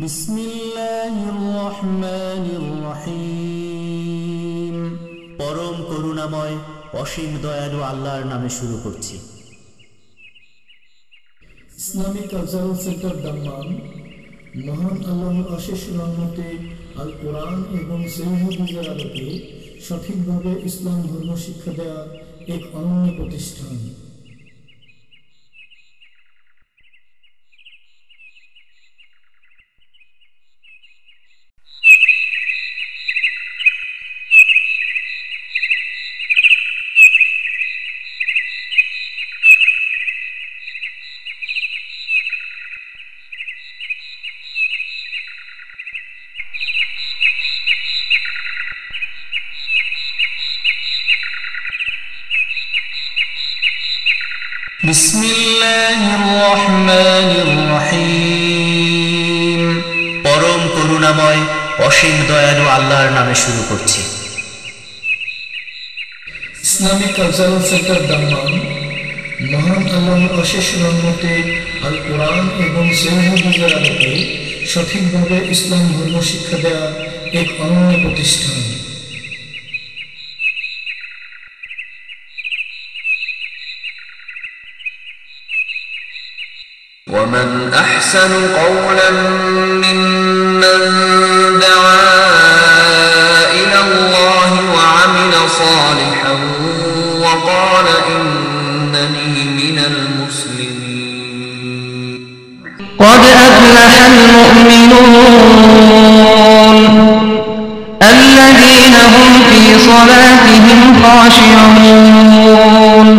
বিসমিল্লাহির রহমানির রহিম। পরম করুণাময় অসীম দয়ালু আল্লাহর নামে শুরু করছি। ইসলামিক কালচারাল সেন্টার দাম্মাম মহান আল্লাহর অশেষ রহমতে আল কোরআন এবং সহিহ হাদিসের আলোকে সঠিকভাবে ইসলাম ধর্ম শিক্ষা দেওয়া এক অনন্য প্রতিষ্ঠান। বিসমিল্লাহির রহমানির রহিম। পরম করুণাময় অসীম দয়ালু আল্লাহর নামে শুরু করছি। ইসলামিক কালচারাল সেন্টার দাম্মাম মহান আল্লাহর অশেষ রহমতে আল কোরআন এবং সহিহ হাদিসের আলোকে সঠিকভাবে ইসলাম ধর্ম শিক্ষা দেওয়া এক অনন্য প্রতিষ্ঠান। ومن أحسن قولا ممن دعا إلى الله وعمل صالحا وقال إنني من المسلمين. قد أفلح المؤمنون الذين هم في صلاتهم خاشعون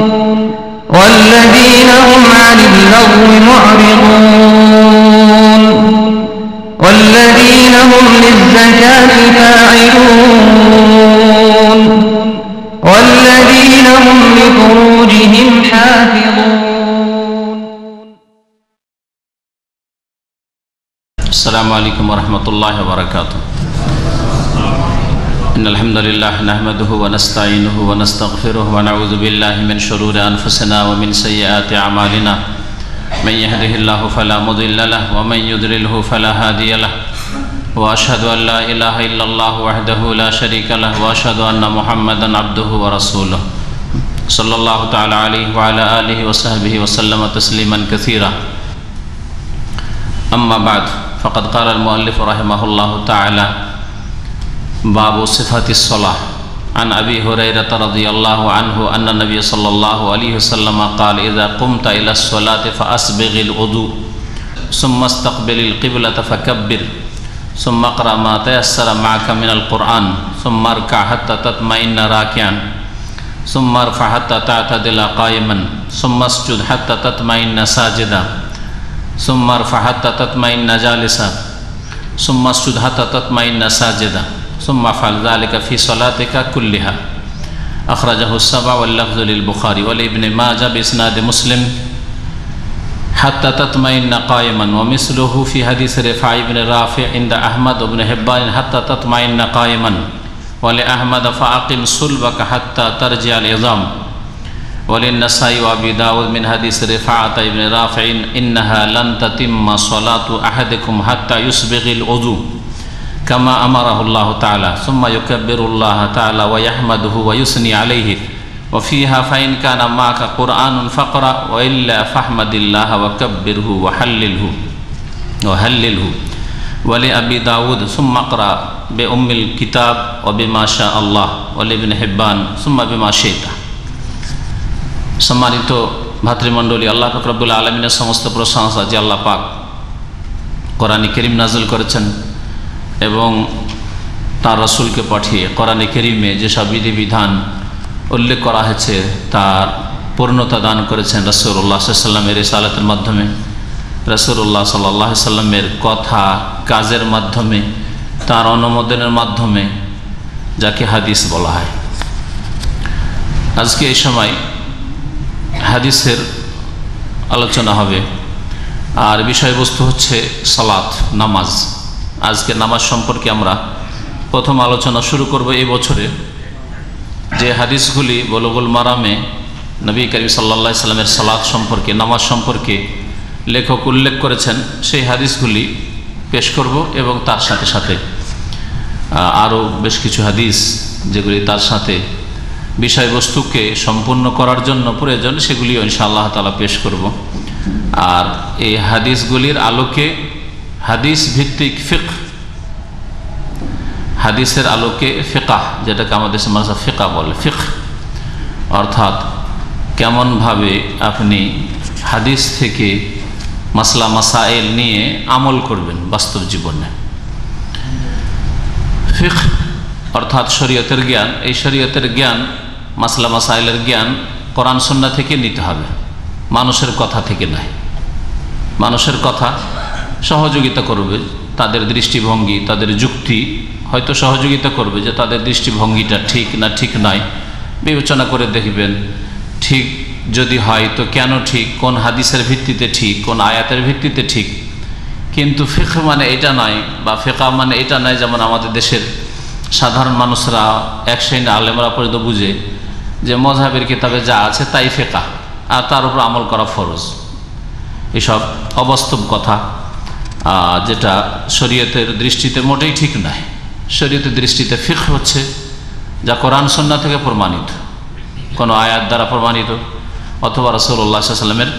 والذين هم عن اللغو معرضون والذين هم للزكاة فاعلون والذين هم لفروجهم حافظون. السلام عليكم ورحمة الله وبركاته. إن الحمد لله نحمده ونستعينه ونستغفره ونعوذ بالله من شرور أنفسنا ومن سيئات أعمالنا من يهده الله فلا مضل له ومن يضلله فلا هادي له وأشهد أن لا إله إلا الله وحده لا شريك له وأشهد أن محمدا عبده ورسوله صلى الله تعالى عليه وعلى آله وصحبه وسلم تسليما كثيرا. أما بعد فقد قال المؤلف رحمه الله تعالى باب صفة الصلاة. عن أبي هريرة رضي الله عنه أن النبي صلى الله عليه وسلم قال إذا قمت إلى الصلاة فأسبغ الوضوء ثم استقبل القبلة فكبر ثم اقرأ ما تيسر معك من القرآن ثم اركع حتى تطمئن راكعا ثم ارفع حتى تعتدل قائما ثم اسجد حتى تطمئن ساجدا ثم ارفع حتى تطمئن جالسا ثم اسجد حتى تطمئن ساجدا ثم افعل ذلك في صلاتك كلها. أخرجه السبع واللفظ للبخاري ولابن ماجه بإسناد مسلم حتى تطمئن قائما ومثله في حديث رفاعي بن رافع عند أحمد بن حبان حتى تطمئن قائما ولأحمد فأقم صلبك حتى ترجع العظام وللنسائي وأبي داود من حديث رفاعة بن رافع إنها لن تتم صلاة أحدكم حتى يسبغ الوضوء كما أمره الله تعالى ثم يكبر الله تعالى ويحمده ويثني عليه وفيها فإن كان معك قرآن فاقرأ وإلا فاحمد الله وكبره وهلله ولأبي داود ثم اقرأ بأم الكتاب وبما شاء الله ولابن حبان ثم بما شئت. সম্মানিত ভাতৃমণ্ডলী, আল্লাহ পাক রব্বুল আলামিনের সমস্ত প্রশংসা যে আল্লাহ পাক কোরআনে কারীম নাযিল করেছেন এবং তার রাসূলকে পাঠিয়ে কোরআনে কারীমে যেসব বিধিবিধান উল্লেখ করা হয়েছে তার পূর্ণতা দান করেছেন রাসূলুল্লাহ সাল্লাল্লাহু আলাইহি ওয়াসাল্লামের রিসালাতের মাধ্যমে, রাসূলুল্লাহ সাল্লাল্লাহু আলাইহি ওয়াসাল্লামের কথা কাজের মাধ্যমে, তার অনুমোদনের মাধ্যমে, যাকে হাদিস বলা হয়। আজকে এই সময় হাদিসের আলোচনা হবে আর বিষয়বস্তু হচ্ছে সালাত, নামাজ। আজকে নামাজ সম্পর্কে আমরা প্রথম আলোচনা শুরু করব। এই বছরে যে হাদিসগুলি বুলুগুল মারামে নবী করিম সাল্লাল্লাহু আলাইহি সাল্লামের সালাত সম্পর্কে, নামাজ সম্পর্কে লেখক উল্লেখ করেছেন, সেই হাদিসগুলি পেশ করব এবং তার সাথে সাথে আরও বেশ কিছু হাদিস যেগুলি তার সাথে বিষয়বস্তুকে সম্পূর্ণ করার জন্য প্রয়োজন সেগুলিও ইনশাআল্লাহ তাআলা পেশ করব। আর এই হাদিসগুলির আলোকে হাদিস ভিত্তিক ফিকহ, হাদিসের আলোকে ফিকাহ, যেটাকে আমাদের সমাজে ফিকাহ বলে, ফিকহ অর্থাৎ কেমনভাবে আপনি হাদিস থেকে মাসলা মাসাইল নিয়ে আমল করবেন বাস্তব জীবনে। ফিকহ অর্থাৎ শরীয়তের জ্ঞান, এই শরীয়তের জ্ঞান, মাসলা মাসাইলের জ্ঞান কোরআন সুন্নাহ থেকে নিতে হবে, মানুষের কথা থেকে নয়। মানুষের কথা সহযোগিতা করবে, তাদের দৃষ্টিভঙ্গি, তাদের যুক্তি হয়তো সহযোগিতা করবে যে তাদের দৃষ্টিভঙ্গিটা ঠিক না ঠিক নয়, বিবেচনা করে দেখবেন। ঠিক যদি হয় তো কেন ঠিক, কোন হাদিসের ভিত্তিতে ঠিক, কোন আয়াতের ভিত্তিতে ঠিক। কিন্তু ফিকহ মানে এটা নয়, বা ফিকাহ মানে এটা নয় যেমন আমাদের দেশের সাধারণ মানুষরা, এক শ্রেণীর আলেমরা পর্যন্ত বুঝে যে মযহাবের কিতাবে যা আছে তাই ফিকাহ, আর তার উপর আমল করা ফরজ। এসব অবাস্তব কথা, যেটা শরীয়তের দৃষ্টিতে মোটেই ঠিক নয়। শরীয়তের দৃষ্টিতে ফিকহ হচ্ছে যা কোরআন সুন্নাহ থেকে প্রমাণিত, কোনো আয়াত দ্বারা প্রমাণিত অথবা রাসূলুল্লাহ সাল্লাল্লাহু আলাইহি ওয়াসাল্লামের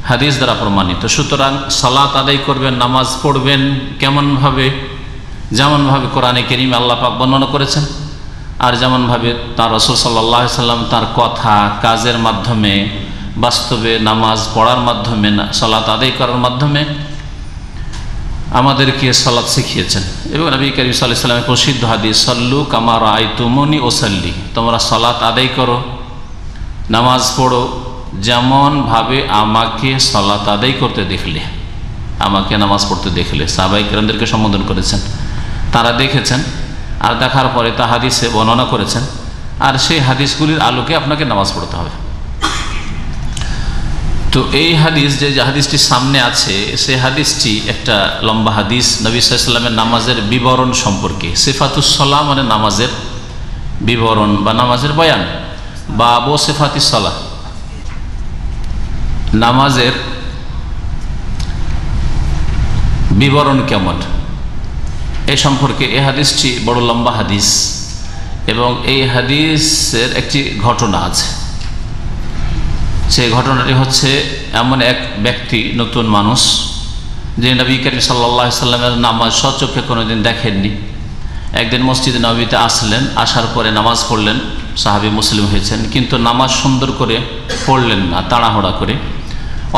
হাদিস দ্বারা প্রমাণিত। সুতরাং সালাত আদায় করবেন, নামাজ পড়বেন কেমনভাবে, যেমনভাবে কোরআনে কারীমে আল্লাহ পাক বর্ণনা করেছেন, আর যেমনভাবে তার রাসূল সাল্লাল্লাহু আলাইহি ওয়াসাল্লাম তার কথা কাজের মাধ্যমে, বাস্তবে নামাজ পড়ার মাধ্যমে, সালাত আদায় করার মাধ্যমে আমাদেরকে সালাত শিখিয়েছেন। এবং নবী করিম সাল্লাল্লাহু আলাইহি ওয়াসাল্লামের প্রসিদ্ধ হাদিস, সাল্লু কামা রাআইতুমুনি উসাল্লি, তোমরা সালাত আদায় করো, নামাজ পড়ো যেমনভাবে আমাকে সালাত আদায় করতে দেখলে, আমাকে নামাজ পড়তে দেখলে। সাহাবায়ে কেরামদেরকে সম্বোধন করেছেন, তারা দেখেছেন আর দেখার পরে তা হাদিসে বর্ণনা করেছেন, আর সেই হাদিসগুলির আলোকে আপনাকে নামাজ পড়তে হবে। তো এই হাদিস, যে হাদিসটি সামনে আছে, সেই হাদিসটি একটা লম্বা হাদিস নবী সাল্লাল্লাহু আলাইহি ওয়াসাল্লামের নামাজের বিবরণ সম্পর্কে। সিফাতুস সালাহ মানে নামাজের বিবরণ বা নামাজের বয়ান, বাবু সিফাতিস সালাহ, নামাজের বিবরণ কেমন, এই সম্পর্কে এই হাদিসটি বড় লম্বা হাদিস। এবং এই হাদিসের একটি ঘটনা আছে। সেই ঘটনাটি হচ্ছে, এমন এক ব্যক্তি, নতুন মানুষ, যে নবী করিম সাল্লাল্লাহু আলাইহি ওয়াসাল্লামের নামাজ স্বচক্ষে কোনোদিন দেখেননি। একদিন মসজিদে নববীতে আসলেন, আসার পরে নামাজ পড়লেন, সাহাবী মুসলিম হয়েছেন, কিন্তু নামাজ সুন্দর করে পড়লেন না, তাড়াহুড়া করে,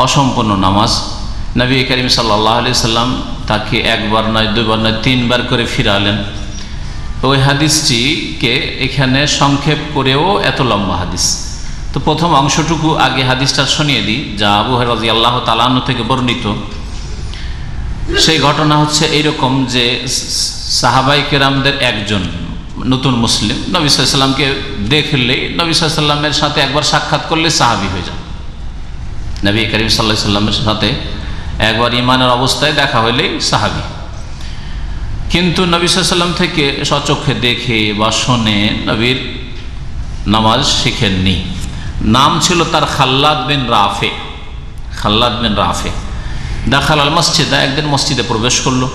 অসম্পূর্ণ নামাজ। নবী করিম সাল্লাল্লাহু আলাইহি ওয়াসাল্লাম তাকে একবার নয়, দুইবার নয়, তিনবার করে ফিরালেন। ওই হাদিসটিকে এখানে সংক্ষেপ করেও এত লম্বা হাদিস। তো প্রথম অংশটুকু আগে হাদিসটা শুনিয়ে দিই, যা আবু হুরায়রা রাদিয়াল্লাহু তাআলা আনহু থেকে বর্ণিত। সেই ঘটনা হচ্ছে এইরকম যে সাহাবায়ে কেরামদের একজন নতুন মুসলিম নবী সাল্লাল্লাহু আলাইহি ওয়াসাল্লামকে দেখলেই, নবী সাল্লাল্লাহু আলাইহি ওয়াসাল্লামের সাথে একবার সাক্ষাৎ করলে সাহাবী হয়ে যান। নবী করিম সাল্লাল্লাহু আলাইহি ওয়াসাল্লামের সাথে একবার ঈমানের অবস্থায় দেখা হইলেই সাহাবী। কিন্তু নবী সাল্লাল্লাহু আলাইহি ওয়াসাল্লাম থেকে স্বচক্ষে দেখে বা শুনে নবীর নামাজ শিখেননি। নাম ছিল তার খাল্লাদ বিন রাফে। খাল্লাদ বিন রাফে দাখাল আল মসজিদে, একদিন মসজিদে প্রবেশ করলো।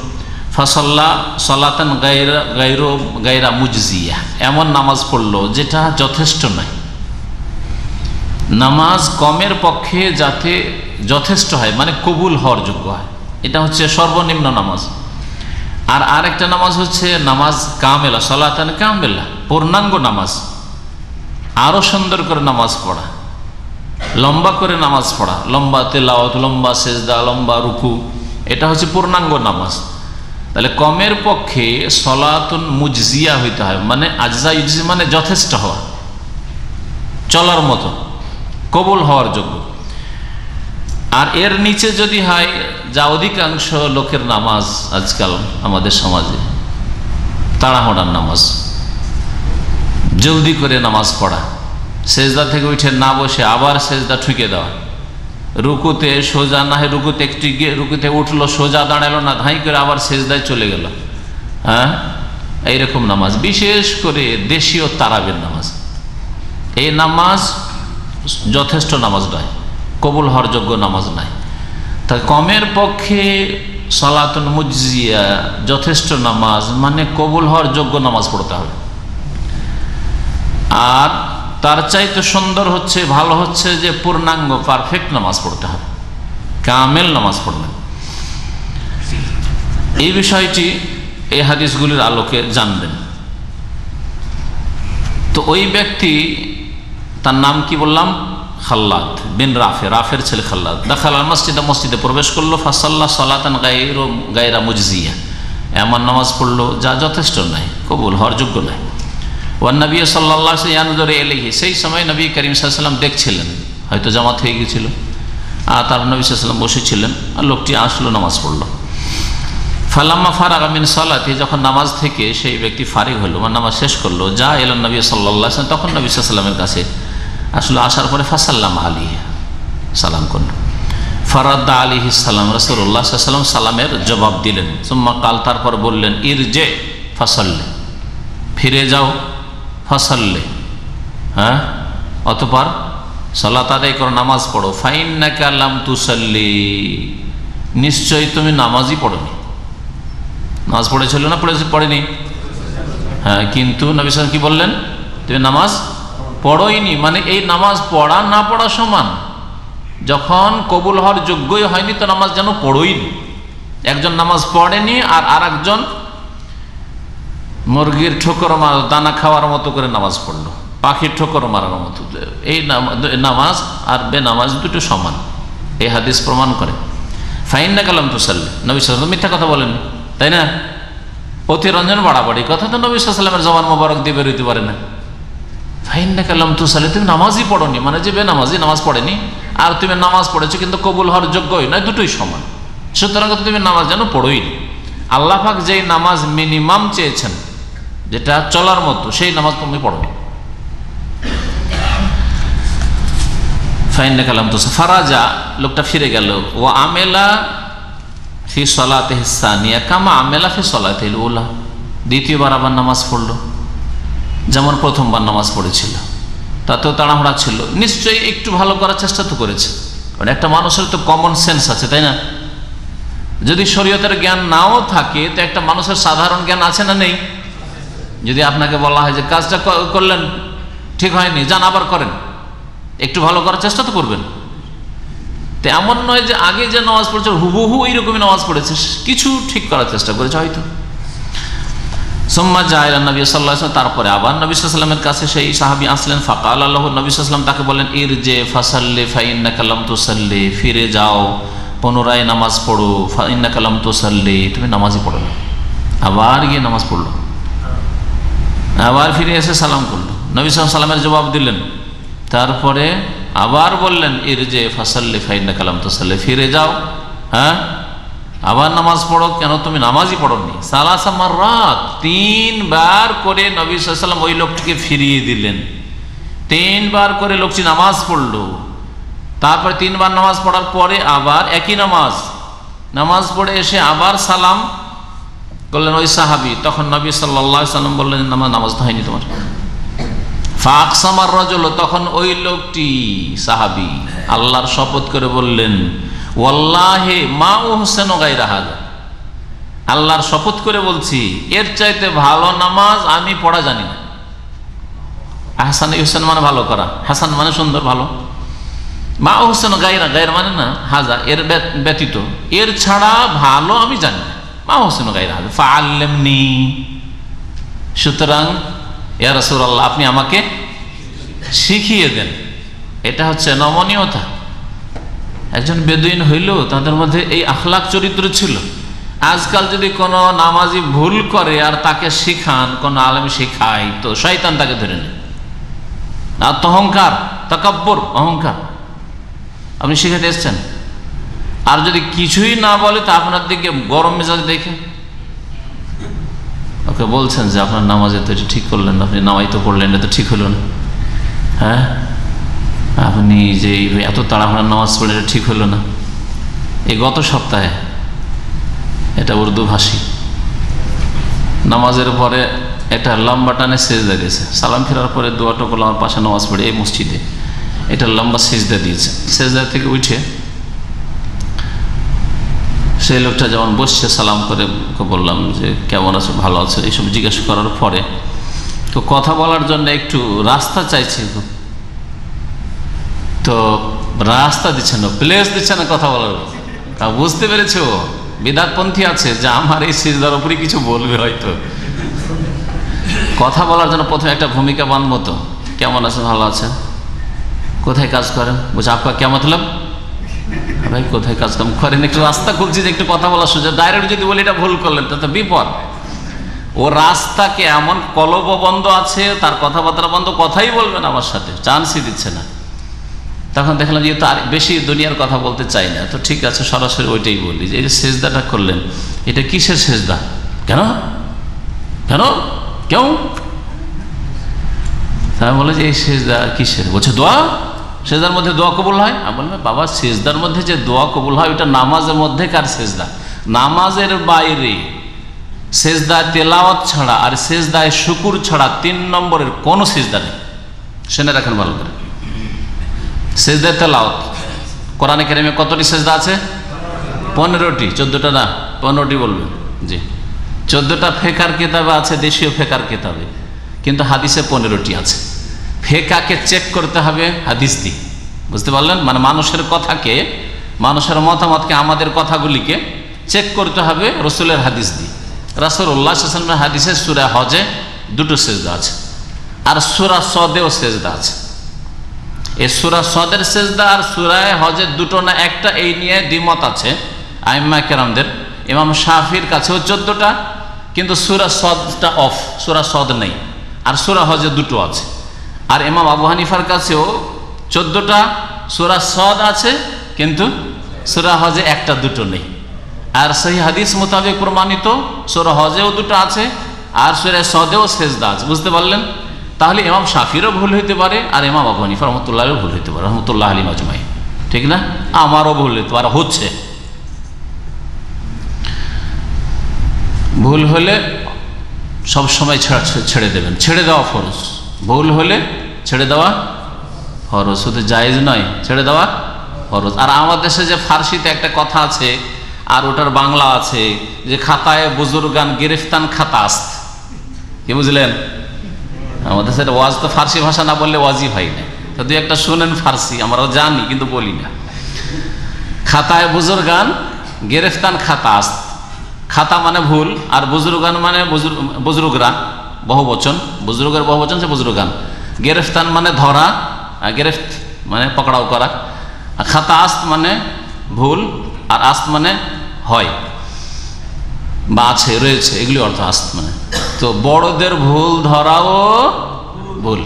ফাসাল্লা সালাতান গায়রা মুজজিয়া, এমন নামাজ পড়লো যেটা যথেষ্ট নয়। নামাজ কমের পক্ষে যাতে যথেষ্ট হয়, মানে কবুল হওয়ার যোগ্য হয়, এটা হচ্ছে সর্বনিম্ন নামাজ। আর আরেকটা নামাজ হচ্ছে নামাজ কামেলা, সালাতান কামেলা, পূর্ণাঙ্গ নামাজ, আরো সুন্দর করে নামাজ পড়া, লম্বা করে নামাজ পড়া, লম্বা তেলাওয়াত, লম্বা সেজদা, লম্বা রুকু, এটা হচ্ছে পূর্ণাঙ্গ নামাজ। তাহলে কমের পক্ষে সলাতুন মুজজিয়া হইতে হয়, মানে আজজা ইউজি মানে যথেষ্ট হওয়া, চলার মতো, কবুল হওয়ার যোগ্য। আর এর নিচে যদি হয়, যা অধিকাংশ লোকের নামাজ আজকাল আমাদের সমাজে, তাড়াহুড়ার নামাজ, জলদি করে নামাজ পড়া, সেজদা থেকে উঠে না বসে আবার সেজদা ঠুকে দেওয়া, রুকুতে সোজা না হয় রুকুতে একটু গিয়ে রুকুতে উঠলো, সোজা দাঁড়ালো না, ধাই করে আবার সেজদায় চলে গেল। হ্যাঁ, এইরকম নামাজ, বিশেষ করে দেশীয় তারাবির নামাজ, এই নামাজ যথেষ্ট নামাজ নয়, কবুল হওয়ার যোগ্য নামাজ নয়। তা কমের পক্ষে সালাতুন মুজজিয়া, যথেষ্ট নামাজ মানে কবুল হওয়ার যোগ্য নামাজ পড়তে হবে। আর তার চাইতে সুন্দর হচ্ছে, ভালো হচ্ছে যে পূর্ণাঙ্গ পারফেক্ট নামাজ পড়তে হবে, কামেল নামাজ পড়বেন। এই বিষয়টি এই হাদিসগুলির আলোকে জানবেন। তো ওই ব্যক্তি, তার নাম কি বললাম? খাল্লাদ বিন রাফে, রাফের ছেলে খাল্লাদ। দাখাল আল মসজিদে, মসজিদে প্রবেশ করলো। ফাসাল্লা সালাতান গায়রা মুজজিয়া, এমন নামাজ পড়লো যা যথেষ্ট নয়, কবুল হওয়ার যোগ্য নয়। ওয়ান নবী সাল্লাল্লাহু আলাইহি ওয়াসাল্লাম ইয়ানজুরু ইলাইহি, সেই সময় নবী করিম সাল্লাল্লাহু আলাইহি ওয়াসাল্লাম দেখছিলেন, হয়তো জামাত হয়ে গিয়েছিল, আর তার নবী সাল্লাল্লাহু আলাইহি ওয়াসাল্লাম বসেছিলেন, আর লোকটি আসলো, নামাজ পড়লো। ফালাম্মা ফারাগা মিন সালাতি, যখন নামাজ থেকে সেই ব্যক্তি ফারিগ হলো, মানে নামাজ শেষ করলো, যা এলো নবী সাল্লাল্লাহু আলাইহি ওয়াসাল্লাম, তখন নবী সাল্লাল্লাহু আলাইহি ওয়াসাল্লামের কাছে আসলে, আসার পরে ফাসাল্লাম আলাইহি, সালাম করল। ফারাদ্দা আলাইহি সালাম, রাসূলুল্লাহ সাল্লাল্লাহু আলাইহি ওয়াসাল্লাম সালামের জবাব দিলেন। সুম্মা কাল, তারপর বললেন, ইরজে ফাসাল্লি, ফিরে যাও, ফাসাল্লি, হ্যাঁ, অতঃপর সালাত আদায় করো, নামাজ পড়ো। ফাইন্নাকা লাম তুসাল্লি, নিশ্চয়ই তুমি নামাজই পড়োনি। নামাজ পড়েছিল না পড়েনি? হ্যাঁ, কিন্তু নবী সাল্লাল্লাহু আলাইহি ওয়াসাল্লাম কি বললেন? তুমি নামাজ পড়োইনি, মানে এই নামাজ পড়া না পড়া সমান। যখন কবুল হওয়ার যোগ্যই হয়নি তো নামাজ যেন পড়োইনি। একজন নামাজ পড়েনি আর আরেকজন মুরগির ঠোকর মার, দানা খাওয়ার মতো করে নামাজ পড়লো, পাখির ঠোকর মারার মতো। এই নামাজ আর বেনামাজ দুটো সমান, এই হাদিস প্রমাণ করে। ফাইন্নাকা লাম তুসাল্লি, নবী সাল্লাল্লাহু আলাইহি ওয়াসাল্লাম মিথ্যা কথা বলেননি, তাই না? অতিরঞ্জন বাড়াবাড়ি কথা তো নবী সাল্লাল্লাহু আলাইহি ওয়াসাল্লামের জবান মোবারক দিয়ে বেরোতে পারে না। ফাইন্নাকা লাম তুসাল্লি, তুমি নামাজই পড়োনি, মানে যে বেনামাজি নামাজ পড়েনি, আর তুমি নামাজ পড়েছো কিন্তু কবুল হওয়ার যোগ্যই নয়, দুটোই সমান। সুতরাং তুমি নামাজ যেন পড়োইনি। আল্লাহ পাক যেই নামাজ মিনিমাম চেয়েছেন, যেটা চলার মতো, সেই নামাজ তুমি পড়োনি। ফাইন্নাকা লাম তুসাল্লি, ফারাজা, লোকটা ফিরে গেল। ও আমেলা ফি সালাতিহি সানিয়া কামা আমেলা ফি সালাতিল উলা, দ্বিতীয়বার আবার নামাজ পড়লো যেমন প্রথমবার নামাজ পড়েছিল, তাতেও তাড়াহুড়া ছিল, নিশ্চয়ই একটু ভালো করার চেষ্টা তো করেছে। কারণ একটা মানুষের তো কমন সেন্স আছে, তাই না? যদি শরীয়তের জ্ঞান নাও থাকে তো একটা মানুষের সাধারণ জ্ঞান আছে না নেই? যদি আপনাকে বলা হয় যে কাজটা করলেন ঠিক হয়নি, যান আবার করেন, একটু ভালো করার চেষ্টা তো করবেন। তো এমন নয় যে আগে যে নামাজ পড়েছে হুবহু ওইরকমই নামাজ পড়েছে, কিছু ঠিক করার চেষ্টা করেছে হয়তো। সুম্মা জাআ নবী সাল্লাল্লাহু আলাইহি ওয়াসাল্লাম, তারপরে আবার নবী সাল্লাল্লাহু আলাইহি ওয়াসাল্লামের কাছে সেই সাহাবী আসলেন। ফাকাল আল্লাহু, নবী সাল্লাল্লাহু আলাইহি ওয়াসাল্লাম তাকে বলেন, ইরজে ফাসাল্লি ফাইন্নাকা লাম তুসাল্লি, ফিরে যাও, পুনরায় নামাজ পড়ো। ফাইন্নাকা লাম তুসাল্লি, তুমি নামাজই পড়ো না। আবার গিয়ে নামাজ পড়লো, আবার ফিরে এসে সালাম করলো, নবী সাল্লাল্লাহু আলাইহি ওয়াসাল্লামের জবাব দিলেন। তারপরে আবার বললেন, ইরজে ফাসাল্লি ফাইন্নাকা লাম তুসাল্লি, ফিরে যাও, হ্যাঁ, আবার নামাজ পড়ো, কেন তুমি নামাজই পড়োনি। সালাসা মাররাত, 3 বার করে নবী সাল্লাল্লাহু আলাইহি ওয়াসাল্লাম ওই লোকটিকে ফিরিয়ে দিলেন। 3 বার করে লোকটি নামাজ পড়লো। তারপরে 3 বার নামাজ পড়ার পরে আবার একই নামাজ পড়ে এসে আবার সালাম করলেন ওই সাহাবী। তখন নবী সাল্লাল্লাহু আলাইহি ওয়াসাল্লাম বললেন, নামাজ তো হয়নি তোমার। ফাকসামার রাজুল, তখন ওই লোকটি সাহাবী আল্লাহর শপথ করে বললেন, ওয়াল্লাহি মা উহসানু গায়রা হাযা, আল্লাহর শপথ করে বলছি এর চাইতে ভালো নামাজ আমি পড়া জানি না। আহসান, ইহসান মানে ভালো করা, হাসান মানে সুন্দর, ভালো। মা উহসানু গায়রা, গায়রা মানে না, হাযা এর ব্যতীত, এর ছাড়া ভালো আমি জানি না। মা উহসানু গায়রা হাযা ফাআল্লিমনি, সুতরাং ইয়া রাসূলুল্লাহ আপনি আমাকে শিখিয়ে দেন। এটা হচ্ছে নমনীয়তা। একজন বেদুইন হইল, তাদের মধ্যে এই আখলাক চরিত্র ছিল। আজকাল যদি কোনো নামাজি ভুল করে আর তাকে শিখান, কোন আলেম শিখায়, তো শয়তান তাকে ধরে নেয়। আর অহংকার, তাকাব্বুর, অহংকার। আপনি শিখাতে এসছেন, আর যদি কিছুই না বলে তা আপনার দিকে গরম মেজাজ দেখে ওকে বলছেন যে আপনার নামাজে তো এটা ঠিক করলেন না, আপনি নামাজ তো পড়লেন, এটা তো ঠিক হলো না, হ্যাঁ, আপনি যে এত তাড়াহুড়া নামাজ পড়ে এটা ঠিক হলো না। এই গত সপ্তাহে এটা উর্দু ভাষী নামাজের পরে এটা লম্বা টানে সেজদা দিয়েছে, সালাম ফেরার পরে দোয়াটা করলো আমার পাশে নামাজ পড়ে এই মসজিদে, এটা লম্বা সেজদা দিয়েছে। সেজদা থেকে উঠে সেই লোকটা যেমন বসছে, সালাম করে বললাম যে কেমন আছো, ভালো আছো, এইসব জিজ্ঞেস করার পরে তো কথা বলার জন্য একটু রাস্তা চাইছি, তো রাস্তা দিচ্ছে না, প্লেস দিচ্ছে না কথা বলার। বুঝতে পেরেছো বিদাতপন্থী আছে যে আমার এই সিজদার উপরে কিছু বলবে, হয়তো কথা বলার জন্য প্রথমে একটা ভূমিকা বানবো। তো কেমন আছেন, ভালো আছেন, কোথায় কাজ করেন, বলছে আপকা কে মতলব, ভাই কোথায় কাজ কাম করেন, একটু রাস্তা খুঁজছি যে একটু কথা বলার সুযোগ। ডাইরেক্ট যদি বলি এটা ভুল করলেন তাতে বিপদ। ও রাস্তাকে এমন কলব বন্ধ আছে, তার কথাবার্তা বন্ধ, কথাই বলবেন আমার সাথে, চান্সই দিচ্ছে না। তখন দেখলাম যে তার বেশি দুনিয়ার কথা বলতে চাই না, তো ঠিক আছে সরাসরি ওইটাই বলি যে এই যে সেজদাটা করলেন এটা কিসের সেজদা, কেন কেন কেউ, তাই বলে যে এই সেজদা কিসের, বলছে দোয়া, সেজদার মধ্যে দোয়া কবুল হয়। আমি বললাম বাবা সেজদার মধ্যে যে দোয়া কবুল হয় ওটা নামাজের মধ্যে কার সেজদা, নামাজের বাইরে সেজদা তেলাওয়াত ছাড়া আর সেজদায় শুকুর ছাড়া 3 নম্বরের কোনো সেজদা নেই, শুনে রাখেন ভালো করে। সেজদা তেলাওয়াত কোরআনে কারিমে কতটি সেজদা আছে? 15টি, 14টা না 15টি বলবেন জি। 14টা ফেকার কিতাবে আছে, দেশীয় ফেকার কিতাবে, কিন্তু হাদিসে 15টি আছে। ফেকাকে চেক করতে হবে হাদিস দিয়ে, বুঝতে পারলেন? মানে মানুষের কথাকে, মানুষের মতামতকে, আমাদের কথাগুলিকে চেক করতে হবে রসুলের হাদিস দিয়ে। রাসূলুল্লাহ সাল্লাল্লাহু আলাইহি ওয়াসাল্লামের হাদিসে সূরা হজে 2টো সেজদা আছে, আর সূরা সদেও সেজদা আছে। এই সূরা সদের সেজদা আর সূরা হজের 2টো না একটা, এই নিয়ে দ্বিমত আছে আইম্মা কেরামদের। ইমাম শাফির কাছেও 14টা, কিন্তু সূরা সদটা অফ, সূরা সদ নেই, আর সূরা হজে 2টো আছে। আর ইমাম আবু হানিফার কাছেও 14টা সূরা সদ আছে, কিন্তু সূরা হজে 1টা 2টো নেই। আর সহি হাদিস মোতাবেক প্রমাণিত সূরা হজেও 2টো আছে, আর সূরা সদেও সেজদা আছে, বুঝতে পারলেন? তাহলে ইমাম শাফিরও ভুল হইতে পারে, আর ইমাম আবু হানিফা রহমতুল্লাহও ভুল হইতে পারে, রহমতুল্লাহ আলাইহি আজমাইন, ঠিক না? আমারও ভুল হইতে পারে, হচ্ছে। ভুল হলে সব সময় ছেড়ে দেবেন, ছেড়ে দেওয়া ফরজ। ভুল হলে ছেড়ে দেওয়া ফরজ, শুধু জায়েজ নয়, ছেড়ে দেওয়া ফরজ। আর আমাদের দেশে যে ফার্সিতে একটা কথা আছে, আর ওটার বাংলা আছে যে খাতায় বুজুর্গান গিরফতান খাতাস্ত, কি বুঝলেন? আমাদের সাথে ওয়াজ তো ফার্সি ভাষা না বললে ওয়াজই হয় না, তো 2-1টা শুনেন ফার্সি, আমরাও জানি কিন্তু বলি না। খাতায় বুজুর্গান গিরফতান খাতাস্ত, খাতা মানে ভুল, আর বুজুর্গান মানে বুজুর্গরা, বহুবচন, বুজুর্গের বহুবচন সে বুজুর্গান। গেরেফতান মানে ধরা, গেরেফত মানে পকড়াও করা, আর খাতা আস্ত মানে ভুল, আর আস্ত মানে হয় বা আছে, রয়েছে, এগুলি অর্থ আস্ত মানে। তো বড়দের ভুল ধরাও ভুল,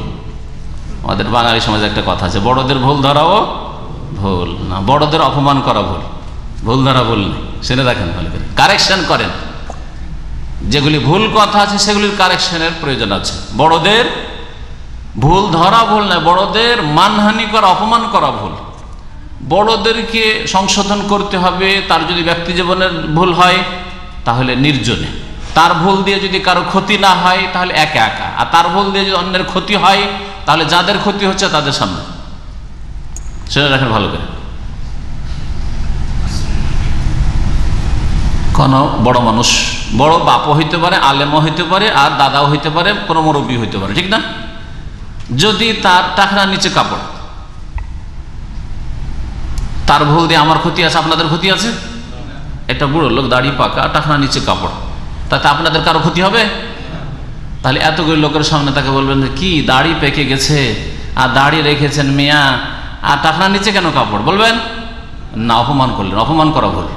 আমাদের বাঙালি সমাজে একটা কথা আছে, বড়দের ভুল ধরাও ভুল না, বড়দের অপমান করা ভুল, ভুল ধরা ভুল নেই, শুনে রাখেন ভালো করে, কারেকশন করেন। যেগুলি ভুল কথা আছে সেগুলির কারেকশনের প্রয়োজন আছে। বড়দের ভুল ধরা ভুল নয়, বড়দের মানহানি করা, অপমান করা ভুল। বড়দেরকে সংশোধন করতে হবে। তার যদি ব্যক্তি জীবনের ভুল হয় তাহলে নির্জনে, তার ভুল দিয়ে যদি কারো ক্ষতি না হয় তাহলে একা একা, আর তার ভুল দিয়ে যদি অন্যের ক্ষতি হয় তাহলে যাদের ক্ষতি হচ্ছে তাদের সামনে। শুনে রাখেন ভালো করে। কোনো বড় মানুষ, বড় বাপও হইতে পারে, আলেমও হইতে পারে, আর দাদাও হইতে পারে, কোনো মুরব্বী হইতে পারে, ঠিক না? যদি তার টাকরার নিচে কাপড়, তার ভুল দিয়ে আমার ক্ষতি আছে, আপনাদের ক্ষতি আছে? একটা বুড়ো লোক দাড়ি পাকা, টাকরার নিচে কাপড়, তাতে আপনাদের কারো ক্ষতি হবে? তাহলে এতগুলো লোকের সামনে তাকে বলবেন যে কি দাড়ি পেকে গেছে আর দাড়ি রেখেছেন মিয়া, আর টাকরার নিচে কেন কাপড়, বলবেন না? অপমান করলেন, অপমান করা ভুল।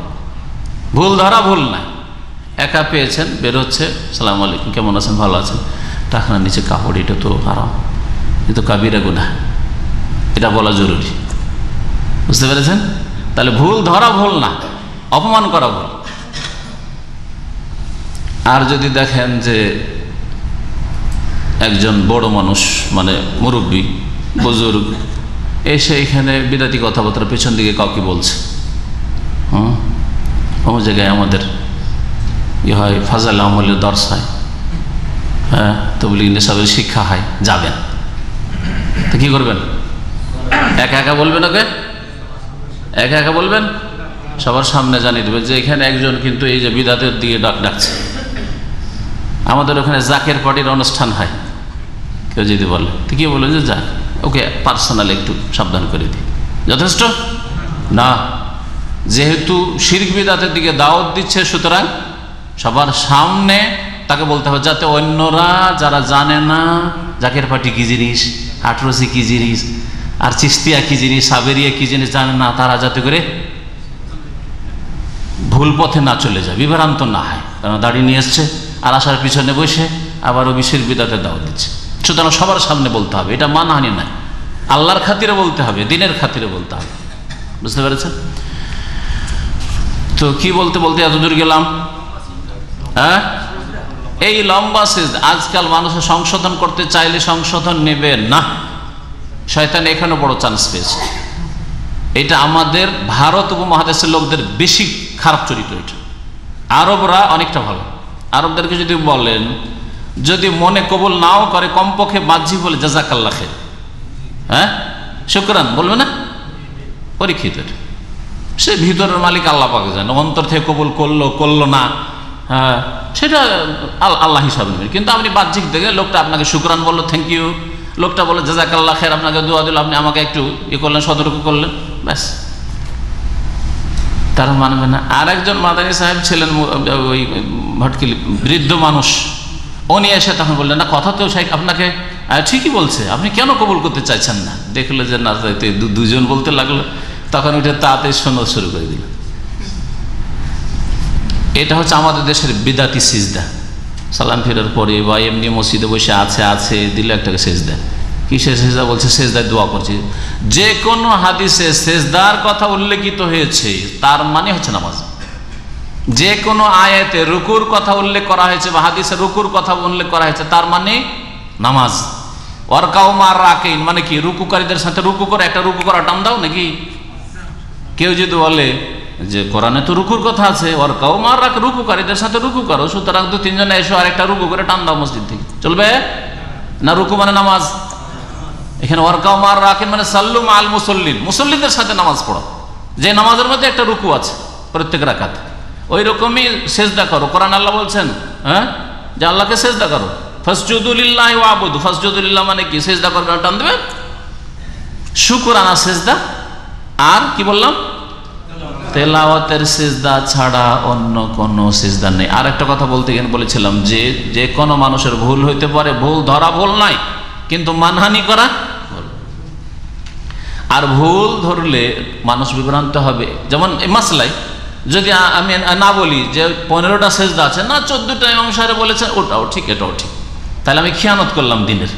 ভুল ধরা ভুল নাই, একা পেয়েছেন, বেরোচ্ছে, সালাম আলাইকুম, কেমন আছেন, ভালো আছেন, টাকরার নিচে কাপড়, এটা তো হারাম, এটা তো কাবিরা গুনাহ, এটা বলা জরুরি, বুঝতে পেরেছেন? তাহলে ভুল ধরা ভুল না, অপমান করা ভুল। আর যদি দেখেন যে একজন বড় মানুষ মানে মুরব্বী বুজুর্গ এসে এখানে বিদাতি কথাবার্তা পেছন দিকে কাউকে বলছে, কোনো জায়গায় আমাদের হয় ফাজাল আমলের দর্শ হয়, হ্যাঁ, তবলিগ নিসাবের শিক্ষা হয়, যাবেন তো কি করবেন? একা একা বলবেন? ওকে একা একা বলবেন? সবার সামনে জানিয়ে দেবে যে এখানে একজন কিন্তু এই যে বিদাতের দিকে ডাকছে। আমাদের ওখানে জাকের পার্টির অনুষ্ঠান হয়, কেউ যদি বলে তো কি বলে যে যাক, ওকে পার্সোনালি একটু সাবধান করে দিই, যথেষ্ট না। যেহেতু শিরক বিদাতের দিকে দাওয়াত দিচ্ছে, সুতরাং সবার সামনে তাকে বলতে হবে, যাতে অন্যরা যারা জানে না জাকের পার্টি কি জিনিস, হাটরসি কি জিনিস, আর চিস্তিয়া কি জিনিস, সাবেরিয়া কি জিনিস জানে না, তারা যাতে করে ভুল পথে না চলে যায়, বিভ্রান্ত না হয়। কারণ দাঁড়িয়ে নিয়ে এসছে আর আসার পিছনে বসে আবার ওই শিরক বিদাতের দাওয়াত দিচ্ছে। সুতরাং সবার সামনে বলতে হবে, এটা মানহানি নাই, আল্লাহর খাতিরে বলতে হবে, দিনের খাতিরে বলতে হবে। বুঝতে পেরেছেন? তো কি বলতে বলতে এত দূর গেলাম? হ্যাঁ, এই লম্বা সিজদা আজকাল মানুষের সংশোধন করতে চাইলে সংশোধন নেবে না, শয়তান এখানে বড় চান্স পেয়েছে। এটা আমাদের ভারত উপমহাদেশের লোকদের বেশি খারাপ চরিত্র। এটা আরবরা অনেকটা ভালো। আরবদেরকে যদি বলেন, যদি মনে কবুল নাও করে, কমপক্ষে বাহ্যিক বলে জাযাকাল্লাহ খাইর, হ্যাঁ শুকরান বলবে না, পরীক্ষিত। সে ভিতরের মালিক আল্লাহ পাক জানে, অন্তর থেকে কবুল করলো না, হ্যাঁ সেটা আল্লাহ হিসাব নেবেন। কিন্তু আপনি বাহ্যিক দেখে লোকটা আপনাকে শুকরান বললো, থ্যাংক ইউ, লোকটা বললো জাযাকাল্লাহ খাইর, আপনাকে দোয়া দিল, আপনি আমাকে একটু করলেন, সতর্ক করলেন, ব্যাস, তারা মানবে না। আর একজন মাদানী সাহেব ছিলেন, ওই ভটকিলি বৃদ্ধ মানুষ, উনি এসে তখন বললেন, না কথা তো শাইখ আপনাকে ঠিকই বলছে, আপনি কেন কবুল করতে চাইছেন না? দেখলো যে না, দুজন বলতে লাগলো, তখন উঠে তাতে শোনা শুরু করে দিল। এটা হচ্ছে আমাদের দেশের বিদাতি সিজদা। সালাম ফেরার পরে বা এমনি মসজিদে বসে আছে দিলে একটাকে সেজদা, কিসের সেজদা বলছে? সেজদায় দোয়া করছে। যে কোনো হাদিসে সেজদার কথা উল্লেখিত হয়েছে তার মানে হচ্ছে নামাজ। যে কোনো আয়াতে রুকুর কথা উল্লেখ করা হয়েছে বা হাদিসে রুকুর কথা উল্লেখ করা হয়েছে তার মানে নামাজ। ওয়ারকাউ মার রাকিন মানে কি? রুকুকারীদের সাথে রুকু করে, একটা রুকু করা টান দাও নাকি? কেউ যদি বলে যে কোরআনে তো রুকুর কথা আছে, ওয়ারকাউ মার রাক, রুকুকারীদের সাথে রুকু করো, সুতরাং 2-3 জন এসো আর একটা রুকু করে টান দাও মসজিদ থেকে, চলবে না? রুকু মানে নামাজ। এখানে ওয়ারকাউ মার রাকিন মানে সাল্লু মাল মুসল্লিন, মুসল্লিদের সাথে নামাজ পড়ো, যে নামাজের মধ্যে একটা রুকু আছে প্রত্যেক রাকাতে, ওই রকমই সেজদা করো। কোরআন আল্লাহ বলছেন, হ্যাঁ, যে আল্লাহকে সেজদা করো, ফাসজুদু লিল্লাহি ওয়াবুদু। ফাসজুদু লিল্লাহ মানে কি? সেজদা করবে, টান দেবে, শুকরানা সেজদা। আর কি বললাম? তেলাওয়াতের সেজদা ছাড়া অন্য কোনো সেজদা নেই। আর একটা কথা বলতে গিয়ে বলেছিলাম যে কোনো মানুষের ভুল হইতে পারে, ভুল ধরা ভুল নাই, কিন্তু মানহানি করা ভুল। আর ভুল ধরলে মানুষ বিভ্রান্ত হবে। যেমন এই মাসলাই যদি আমি না বলি যে 15টা সেজদা আছে, না 14টা ইমাম সাহেব বলেছেন, ওটাও ঠিক এটাও ঠিক, তাহলে আমি খিয়ানত করলাম দিনের।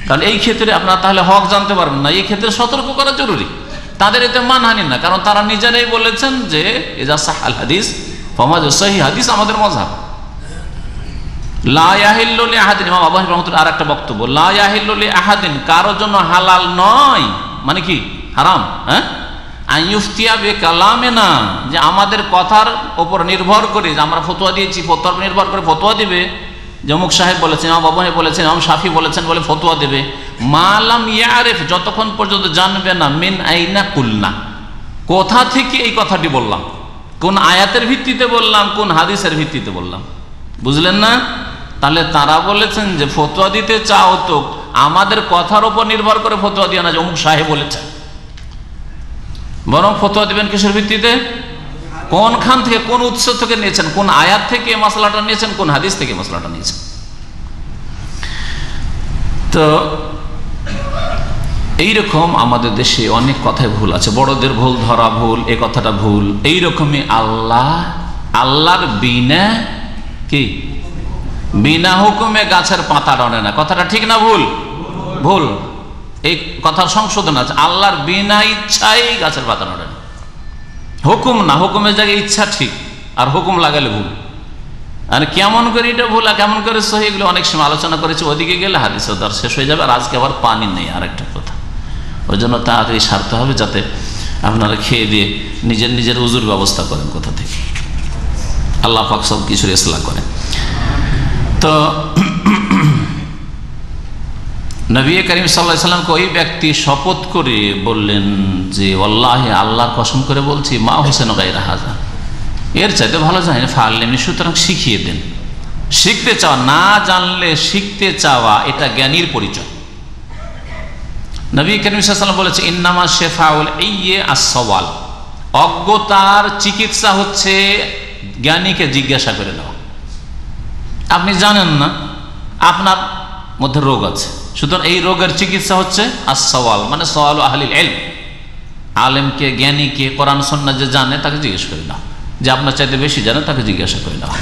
কারণ এই ক্ষেত্রে আপনারা তাহলে হক জানতে পারবেন না, এই ক্ষেত্রে সতর্ক করা জরুরি। তাদের এতে মানহানি না, কারণ তারা নিজেরাই বলেছেন যে ইজা সাহাল হাদিস ফামাজ সহিহ হাদিস আমাদের মাযহাব। লা ইয়াহিল্লু লি আহাদিন, ইমাম আবু হানিফা রাহমাতুল্লাহ আর একটা বক্তব্য, লা ইয়াহিল্লু লি আহাদিন, কারোর জন্য হালাল নয় মানে কি? হারাম। হ্যাঁ, আইয়ুফতিয়া বিকালামিনা, যে আমাদের কথার উপর নির্ভর করে, যে আমরা ফতোয়া দিয়েছি, ফতোয়ার উপর নির্ভর করে ফতোয়া দিবে, যে অমুক সাহেব বলেছেন, ইমাম আবু হানিফা বলেছেন, ইমাম শাফি বলেছেন বলে ফতোয়া দেবে। মালাম ইয়ারিফ, যতক্ষণ পর্যন্ত জানবে না, মিন আইনা কুলনা, কোথা থেকে এই কথাটি বললাম, কোন আয়াতের ভিত্তিতে বললাম, কোন হাদিসের ভিত্তিতে বললাম, বুঝলেন না? তাহলে তারা বলেছেন যে ফতোয়া দিতে চাও তো আমাদের কথার উপর নির্ভর করে ফতোয়া দিও না যে অমুক সাহেব বলেছেন, বরং ফতোয়া দিবেন কিসের ভিত্তিতে? কোনখান থেকে, কোন উৎস থেকে নিয়েছেন, কোন আয়াত থেকে মশলাটা নিয়েছেন, কোন হাদিস থেকে মশলাটা নিয়েছেন। তো এইরকম আমাদের দেশে অনেক কথায় ভুল আছে, বড়দের ভুল ধরা ভুল, এ কথাটা ভুল। এইরকমই আল্লাহর বিনা কি, বিনা হুকুমে গাছের পাতা ডনে না, কথাটা ঠিক না ভুল? ভুল। এই কথার সংশোধন আছে, আল্লাহর বিনা ইচ্ছাই গাছের পাতা ডনে না, হুকুম না, হুকুমের জায়গায় ইচ্ছা ঠিক, আর হুকুম লাগালে ভুল। আর কেমন করে এটা ভুল আর কেমন করে সহি, এগুলো অনেক সময় আলোচনা করেছে, ওদিকে গেলে হাদিস দর শেষ হয়ে যাবে, আর আজকে আবার পানি নেই, আর একটা কথা। ওই জন্য তাড়াতাড়ি সারতে হবে, যাতে আপনারা খেয়ে দিয়ে নিজের উজুর ব্যবস্থা করেন কোথা থেকে, আল্লাহ পাক সব কিছুর ইসলাহ করেন। তো নবী করিম সাল্লাল্লাহু আলাইহি ওয়াসাল্লামকে ওই ব্যক্তি শপথ করে বললেন যে ওয়াল্লাহি, আল্লাহর কসম করে বলছি, মা হোসেন গায়রা হাযা, এর চাইতে ভালো জানি না, ফাআল্লিমনি, সুতরাং শিখিয়ে দেন। শিখতে চাওয়া, না জানলে শিখতে চাওয়া, এটা জ্ঞানীর পরিচয়। নবী করিম সাল্লাল্লাহু আলাইহি ওয়াসাল্লাম বলেছে ইন্নামা শিফাউল ইয়ে আস-সওয়াল, অজ্ঞতার চিকিৎসা হচ্ছে জ্ঞানীকে জিজ্ঞাসা করে নেওয়া। আপনি জানেন না, আপনার মধ্যে রোগ আছে, সুতরাং এই রোগের চিকিৎসা হচ্ছে আস-সওয়াল, মানে সওয়ালু আহলিল ইলম, আলেমকে, জ্ঞানীকে, কোরআন সুন্নাহ যে জানে তাকে জিজ্ঞেস করে নাও, যে আপনার চাইতে বেশি জানে তাকে জিজ্ঞাসা করে নাও।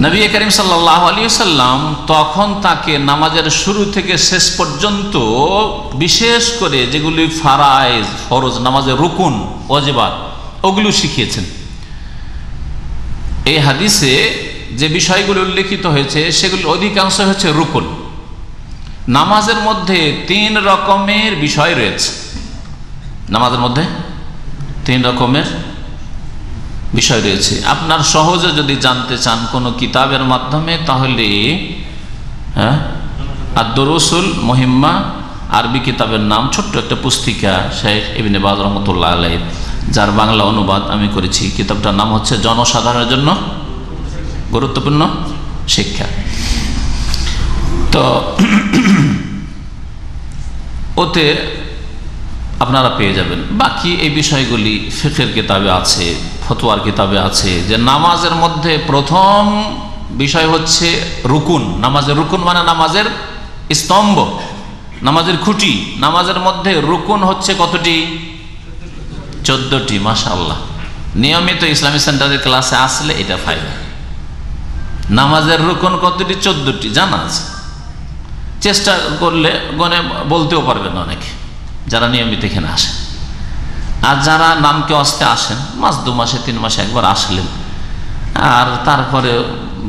নবী করিম সাল্লাল্লাহু আলাইহি ওয়াসাল্লাম তখন তাকে নামাজের শুরু থেকে শেষ পর্যন্ত বিশেষ করে যেগুলি ফারায়েজ, ফরজ, নামাজের রুকুন, ওয়াজিবাত, ওগুলো শিখিয়েছেন। এই হাদিসে যে বিষয়গুলো উল্লেখিত হয়েছে সেগুলো অধিকাংশ হচ্ছে রুকুন। নামাজের মধ্যে 3 রকমের বিষয় রয়েছে। নামাজের মধ্যে 3 রকমের বিষয় রয়েছে। আপনার সহজে যদি জানতে চান কোনো কিতাবের মাধ্যমে, তাহলে আদ-দুরুসুল মুহিম্মা, আরবি কিতাবের নাম, ছোট্ট একটা পুস্তিকা, শেখ ইবনে বাজ রহমাতুল্লাহ আলাইহি, যার বাংলা অনুবাদ আমি করেছি। কিতাবটার নাম হচ্ছে জনসাধারণের জন্য গুরুত্বপূর্ণ শিক্ষা। তো ওতে আপনারা পেয়ে যাবেন। বাকি এই বিষয়গুলি ফিকহের কিতাবে আছে, ফতোয়ার কিতাবে আছে, যে নামাজের মধ্যে প্রথম বিষয় হচ্ছে রুকুন। নামাজের রুকুন মানে নামাজের স্তম্ভ, নামাজের খুঁটি। নামাজের মধ্যে রুকুন হচ্ছে কতটি? 14টি। মাশাআল্লাহ, নিয়মিত ইসলামী সেন্টারের ক্লাসে আসলে এটা ফায়দা। নামাজের রুকুন কতটি? 14টি জানা আছে। চেষ্টা করলে গনে বলতেও পারবেন অনেকে, যারা নিয়মিত এখানে আসেন। আর যারা নামকে আসতে আসেন, মাস 2 মাসে 3 মাসে একবার আসলেন, আর তারপরে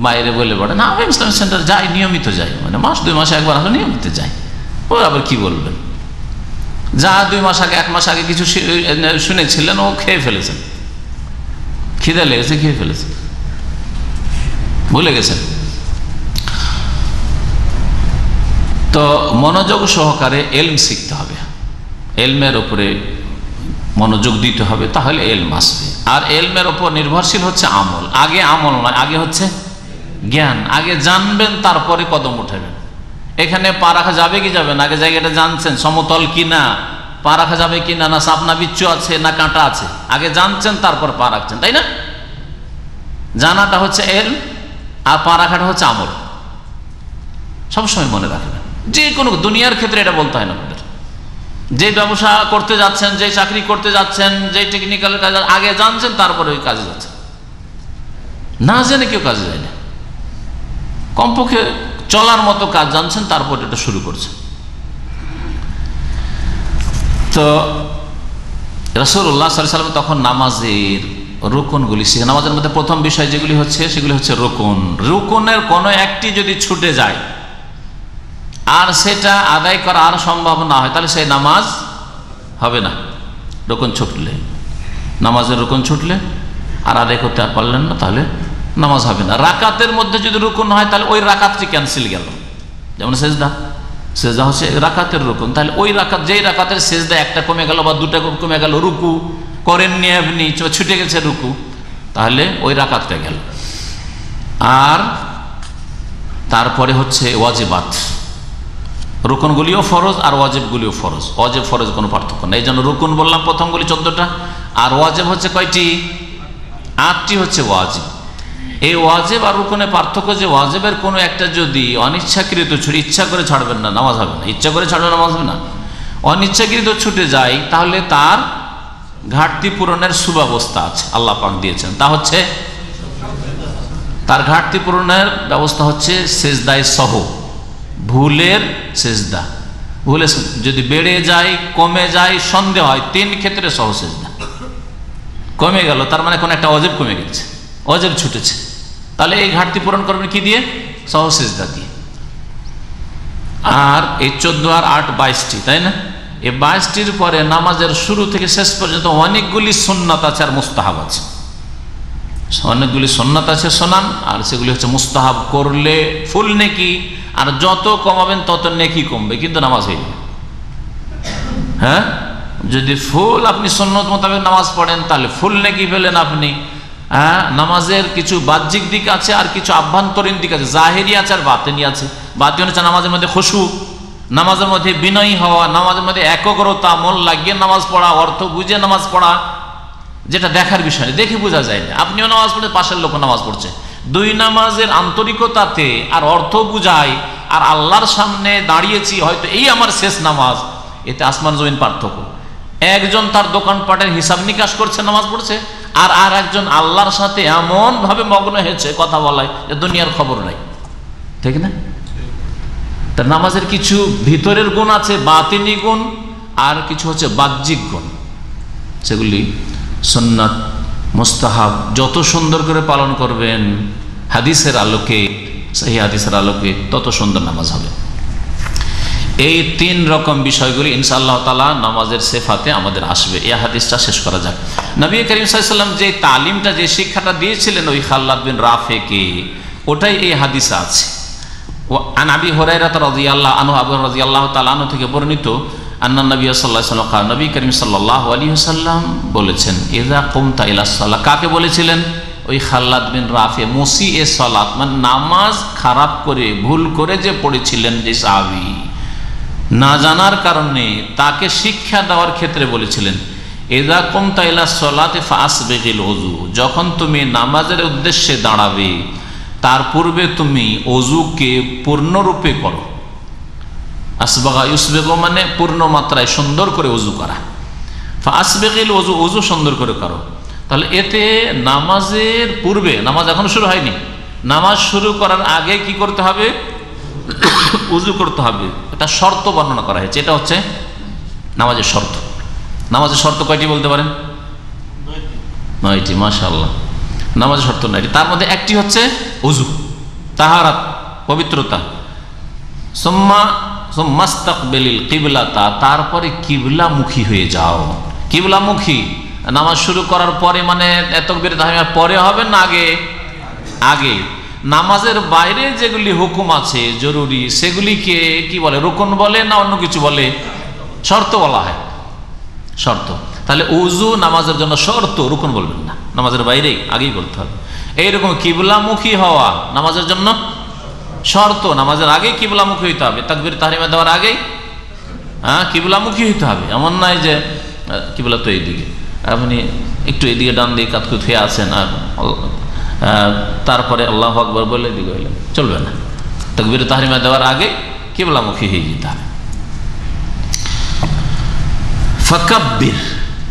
বাইরে বলে পড়েন আমি ইসলামিক সেন্টার যাই, নিয়মিত যাই, মানে মাস 2 মাসে একবার আসলে নিয়মিত যাই, ও আবার কি বলবেন? যা 2 মাস আগে, 1 মাস আগে কিছু শুনেছিলেন, ও খেয়ে ফেলেছেন, খিদে লেগেছে, খেয়ে ফেলেছেন, ভুলে গেছেন। তো মনোযোগ সহকারে এলম শিখতে হবে, এলমের উপরে মনোযোগ দিতে হবে, তাহলে এলম আসবে। আর এলমের উপর নির্ভরশীল হচ্ছে আমল। আগে আমল নয়, আগে হচ্ছে জ্ঞান। আগে জানবেন, তারপরে কদম উঠাবেন। এখানে পা রাখা যাবে কি যাবে না, আগে জায়গাটা জানছেন, সমতল কি না, পা রাখা যাবে কি না, না সাপনা বিচ্ছু আছে না কাঁটা আছে, আগে জানছেন, তারপর পা রাখছেন, তাই না? জানাটা হচ্ছে এলম, আর পা রাখাটা হচ্ছে আমল। সবসময় মনে রাখবেন, যে কোনো দুনিয়ার ক্ষেত্রে এটা বলতে হয় না আপনাদের। যে ব্যবসা করতে যাচ্ছেন, যে চাকরি করতে যাচ্ছেন, যে টেকনিক্যাল কাজ, আগে জানছেন, তারপরে ওই কাজে যাচ্ছেন। না জেনে কেউ কাজে যায় না। কমপক্ষে চলার মতো কাজ জানছেন, তারপর এটা শুরু করছেন। তো রাসূলুল্লাহ সাল্লাল্লাহু আলাইহি ওয়াসাল্লাম তখন নামাজের রুকুনগুলি শিখে। নামাজের মধ্যে প্রথম বিষয় যেগুলি হচ্ছে, সেগুলি হচ্ছে রুকুন। রুকুনের কোনো একটি যদি ছুটে যায় আর সেটা আদায় করা আর সম্ভব না হয়, তাহলে সেই নামাজ হবে না। রুকুন ছুটলে, নামাজের রুকুন ছুটলে আর আদায় করতে আর পারলেন না, তাহলে নামাজ হবে না। রাকাতের মধ্যে যদি রুকুন হয়, তাহলে ওই রাকাতটি ক্যান্সেল গেল। যেমন সেজদা, সেজদা হচ্ছে রাকাতের রুকুন, তাহলে ওই রাকাত, যেই রাকাতের সেজদা একটা কমে গেল বা 2টা কমে গেল, রুকু করেননি আপনি, ছুটে গেছে রুকু, তাহলে ওই রাকাতটা গেল। আর তারপরে হচ্ছে ওয়াজিবাত। রুকুনগুলিও ফরজ আর ওয়াজিবগুলিও ফরজ। ওয়াজিব ফরজ কোনো পার্থক্য নেই। এই জন্য রুকুন বললাম প্রথমগুলি 14টা, আর ওয়াজিব হচ্ছে কয়টি? 8টি হচ্ছে ওয়াজিব। এই ওয়াজিব আর রুকুনের পার্থক্য যে ওয়াজিবের কোনো একটা যদি অনিচ্ছাকৃত ছুটে, ইচ্ছা করে ছাড়বেন না, নামাজ হবে না। ইচ্ছা করে ছাড়বে, নামাজ হবে না। অনিচ্ছাকৃত ছুটে যায়, তাহলে তার ঘাটতি পূরণের সুব্যবস্থা আছে, আল্লাহ পাক দিয়েছেন। তা হচ্ছে তার ঘাটতি পূরণের ব্যবস্থা হচ্ছে সেজদায় সহ, ভুলের সেজদা। ভুলে যদি বেড়ে যায়, কমে যায়, সন্দেহ হয়, 3 ক্ষেত্রে সহ সেজদা। কমে গেল, তার মানে কোন একটা ওয়াজিব কমে গেছে, ওয়াজিব ছুটেছে, তাহলে এই ঘাটতি পূরণ করবেন কি দিয়ে? সহ সেজদা দিয়ে। আর এই 14 আর 8 22টি, তাই না? এই 22টির পরে নামাজের শুরু থেকে শেষ পর্যন্ত অনেকগুলি সুন্নাত আছে আর মুস্তাহাব আছে। অনেকগুলি সুন্নাত আছে শোনান, আর সেগুলি হচ্ছে মুস্তাহাব, করলে ফুল নেকি, আর যত কমাবেন তত নেকি কমবে, কিন্তু নামাজ হয়ে যাবে। হ্যাঁ, যদি ফুল আপনি সুন্নত মোতাবেক নামাজ পড়েন তাহলে ফুল নেকি পেলেন আপনি। হ্যাঁ, নামাজের কিছু বাহ্যিক দিক আছে আর কিছু আভ্যন্তরীণ দিক আছে, জাহেরি আছে আর বাতিনি আছে। বাতিনি হচ্ছে নামাজের মধ্যে খুশু, নামাজের মধ্যে বিনয়ী হওয়া, নামাজের মধ্যে একগ্রতা, মন লাগিয়ে নামাজ পড়া, অর্থ বুঝে নামাজ পড়া, যেটা দেখার বিষয় নেই, দেখে বোঝা যায় না। আপনিও নামাজ পড়ে, পাশের লোক নামাজ পড়ছে, দুই নামাজের আন্তরিকতাতে আর অর্থ বুঝায়, আর আল্লাহর সামনে দাঁড়িয়েছি হয়তো এই আমার শেষ নামাজ, এতে আসমান জমিন পার্থক্য। একজন তার দোকানপাটের হিসাব নিকাশ করছে, নামাজ পড়ছে, আর একজন আল্লাহর সাথে এমন ভাবে মগ্ন হয়েছে কথা বলায় যে দুনিয়ার খবর নাই, ঠিক না? তার নামাজের কিছু ভিতরের গুণ আছে, বাতিনি গুণ, আর কিছু হচ্ছে বাহ্যিক গুণ। সেগুলি সুন্নাত মুস্তাহাব যত সুন্দর করে পালন করবেন হাদিসের আলোকে, সেই হাদিসের আলোকে, তত সুন্দর নামাজ হবে। এই তিন রকম বিষয়গুলি ইনশাআল্লাহ তাআলা নামাজের সিফাতে আমাদের আসবে। এই হাদিসটা শেষ করা যাক। নবী করিম সাল্লাল্লাহু আলাইহি ওয়াসাল্লাম যে তালিমটা, যে শিক্ষাটা দিয়েছিলেন ওই খাল্লাদ বিন রাফেকে, ওটাই এই হাদিসে আছে। আন আবি হুরায়রা রাদিয়াল্লাহু আনহু, আবু রাদিয়াল্লাহু তাআলা আনহু থেকে বর্ণিত, আন্না নবী সাল্লাল্লাহু আলাইহি ওয়াসাল্লাম কাল, নবী করিম সাল্লাল্লাহু আলাইহি ওয়াসাল্লাম বলেছেন, ইযা কুমতা ইলা সালাহ। কাকে বলেছিলেন? ওই খাল্লাদ বিন রাফে, মুসিএ সালাত, মানে নামাজ খারাপ করে, ভুল করে যে পড়েছিলেন, যে সাহাবী, না জানার কারণে তাকে শিক্ষা দেওয়ার ক্ষেত্রে বলেছিলেন, ইযা কুমতা ইলা সালাতি ফাসবিগিল ওযু, যখন তুমি নামাজের উদ্দেশ্যে দাঁড়াবে তার পূর্বে তুমি ওযুকে পূর্ণরূপে করো। আসবাগা ইউসবেগো মানে পূর্ণ মাত্রায় সুন্দর করে ওযু করা, ফাসবিগিল ওযু, ওযু সুন্দর করে করো। তাহলে এতে নামাজের পূর্বে, নামাজ এখনো শুরু হয়নি, নামাজ শুরু করার আগে কি করতে হবে? ওযু করতে হবে। এটা শর্ত বর্ণনা করা হয়েছে, এটা হচ্ছে নামাজের শর্ত। নামাজের শর্ত কয়টি বলতে পারেন? 9টি। মাশাআল্লাহ, নামাজের শর্ত 9টি। তার মধ্যে একটি হচ্ছে ওযু, তাহারাত, পবিত্রতা। সুম্মাস্তাকবিলিল কিবলাতা, তারপরে কিবলামুখী হয়ে যাও। কিবলামুখী নামাজ শুরু করার পরে, মানে তাকবীর তাহরিমার পরে হবে না আগে? আগে। নামাজের বাইরে যেগুলি হুকুম আছে জরুরি, সেগুলিকে কি বলে? রুকন বলে না অন্য কিছু বলে? শর্ত বলা হয়, শর্ত। তাহলে ওযু নামাজের জন্য শর্ত, রুকন বলবেন না, নামাজের বাইরে আগেই করতে হবে। এইরকম কিবলামুখী হওয়া নামাজের জন্য শর্ত, নামাজের আগে কিবলামুখী হইতে হবে, তাকবীর তাহরিমা দেওয়ার আগে কিবলামুখী হইতে হবে। এমন নয় যে কিবলা তো এইদিকে, আপনি একটু এদিকে ডান দিকে কাতকুত হয়ে আছেন আর তারপরে আল্লাহু আকবার বলে এদিকে হইলেন, চলবে না। তাকবীর তাহরিমা দেওয়ার আগে কিবলামুখী হয়ে যেতে হবে। ফাকাব্বির,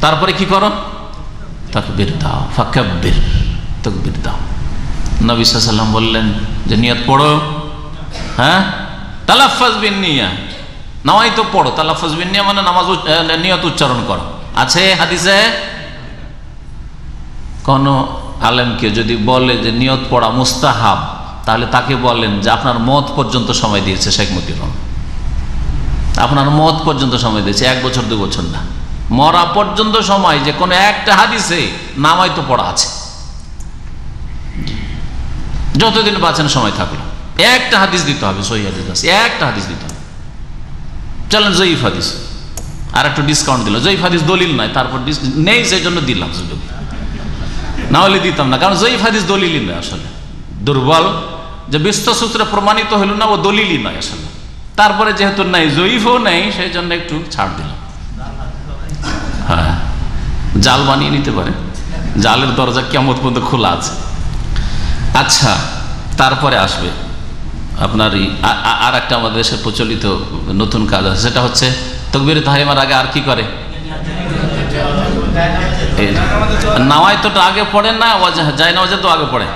তারপরে কি করো? তাকবীর দাও। ফাকাব্বির, তাকবীর দাও। নবী সাল্লাল্লাহু আলাইহি ওয়াসাল্লাম বললেন যে নিয়ত পড়ো। হ্যাঁ, তালাফফুজ বিন নিয়া, নাওয়াইতু পড়ো। তালাফফুজ বিন নিয়া মানে নামাজ নিয়ত উচ্চারণ করো। আছে হাদিসে? কোন আলেমকে যদি বলে যে নিয়ত পড়া মুস্তাহাব, তাহলে তাকে বলেন যে আপনার মত পর্যন্ত সময় দিয়েছে শেখ মতিউর রহমান, আপনার মত পর্যন্ত সময় দিয়েছে, 1 বছর 2 বছর না, মরা পর্যন্ত সময়। যে কোনো একটা হাদিসে নামাইতো পড়া আছে, যতদিন বাঁচেন সময় থাকলো একটা হাদিস দিতে হবে, সহিহ হাদিস আছে, একটা হাদিস দিতে হবে। চলেন জয়ীফ হাদিস, আর একটু ডিসকাউন্ট দিল, জয়ীফ হাদিস দলিল নাই, তারপর নেই সেই জন্য দিলাম, সুযোগ না হলে দিতাম না, কারণ জয়ীফ হাদিস দলিলই নয়, আসলে দুর্বল, যে বিশ্বস্ত সূত্রে প্রমাণিত হইল না, ও দলিলই নয় আসলে। তারপরে যেহেতু নাই, জয়ীফও নেই, সেই জন্য একটু ছাড় দিলাম। হ্যাঁ, জাল বানিয়ে নিতে পারে, জালের দরজা কিয়ামত পর্যন্ত খোলা আছে। আচ্ছা, তারপরে আসবে আপনার আর একটা আমাদের দেশে প্রচলিত নতুন কাজ আছে, সেটা হচ্ছে তাকবীর তাহরিমার আগে আর কি করে? নাওয়াইতোটা আগে পড়ে না, জায়নামাজের তো আগে পড়ে,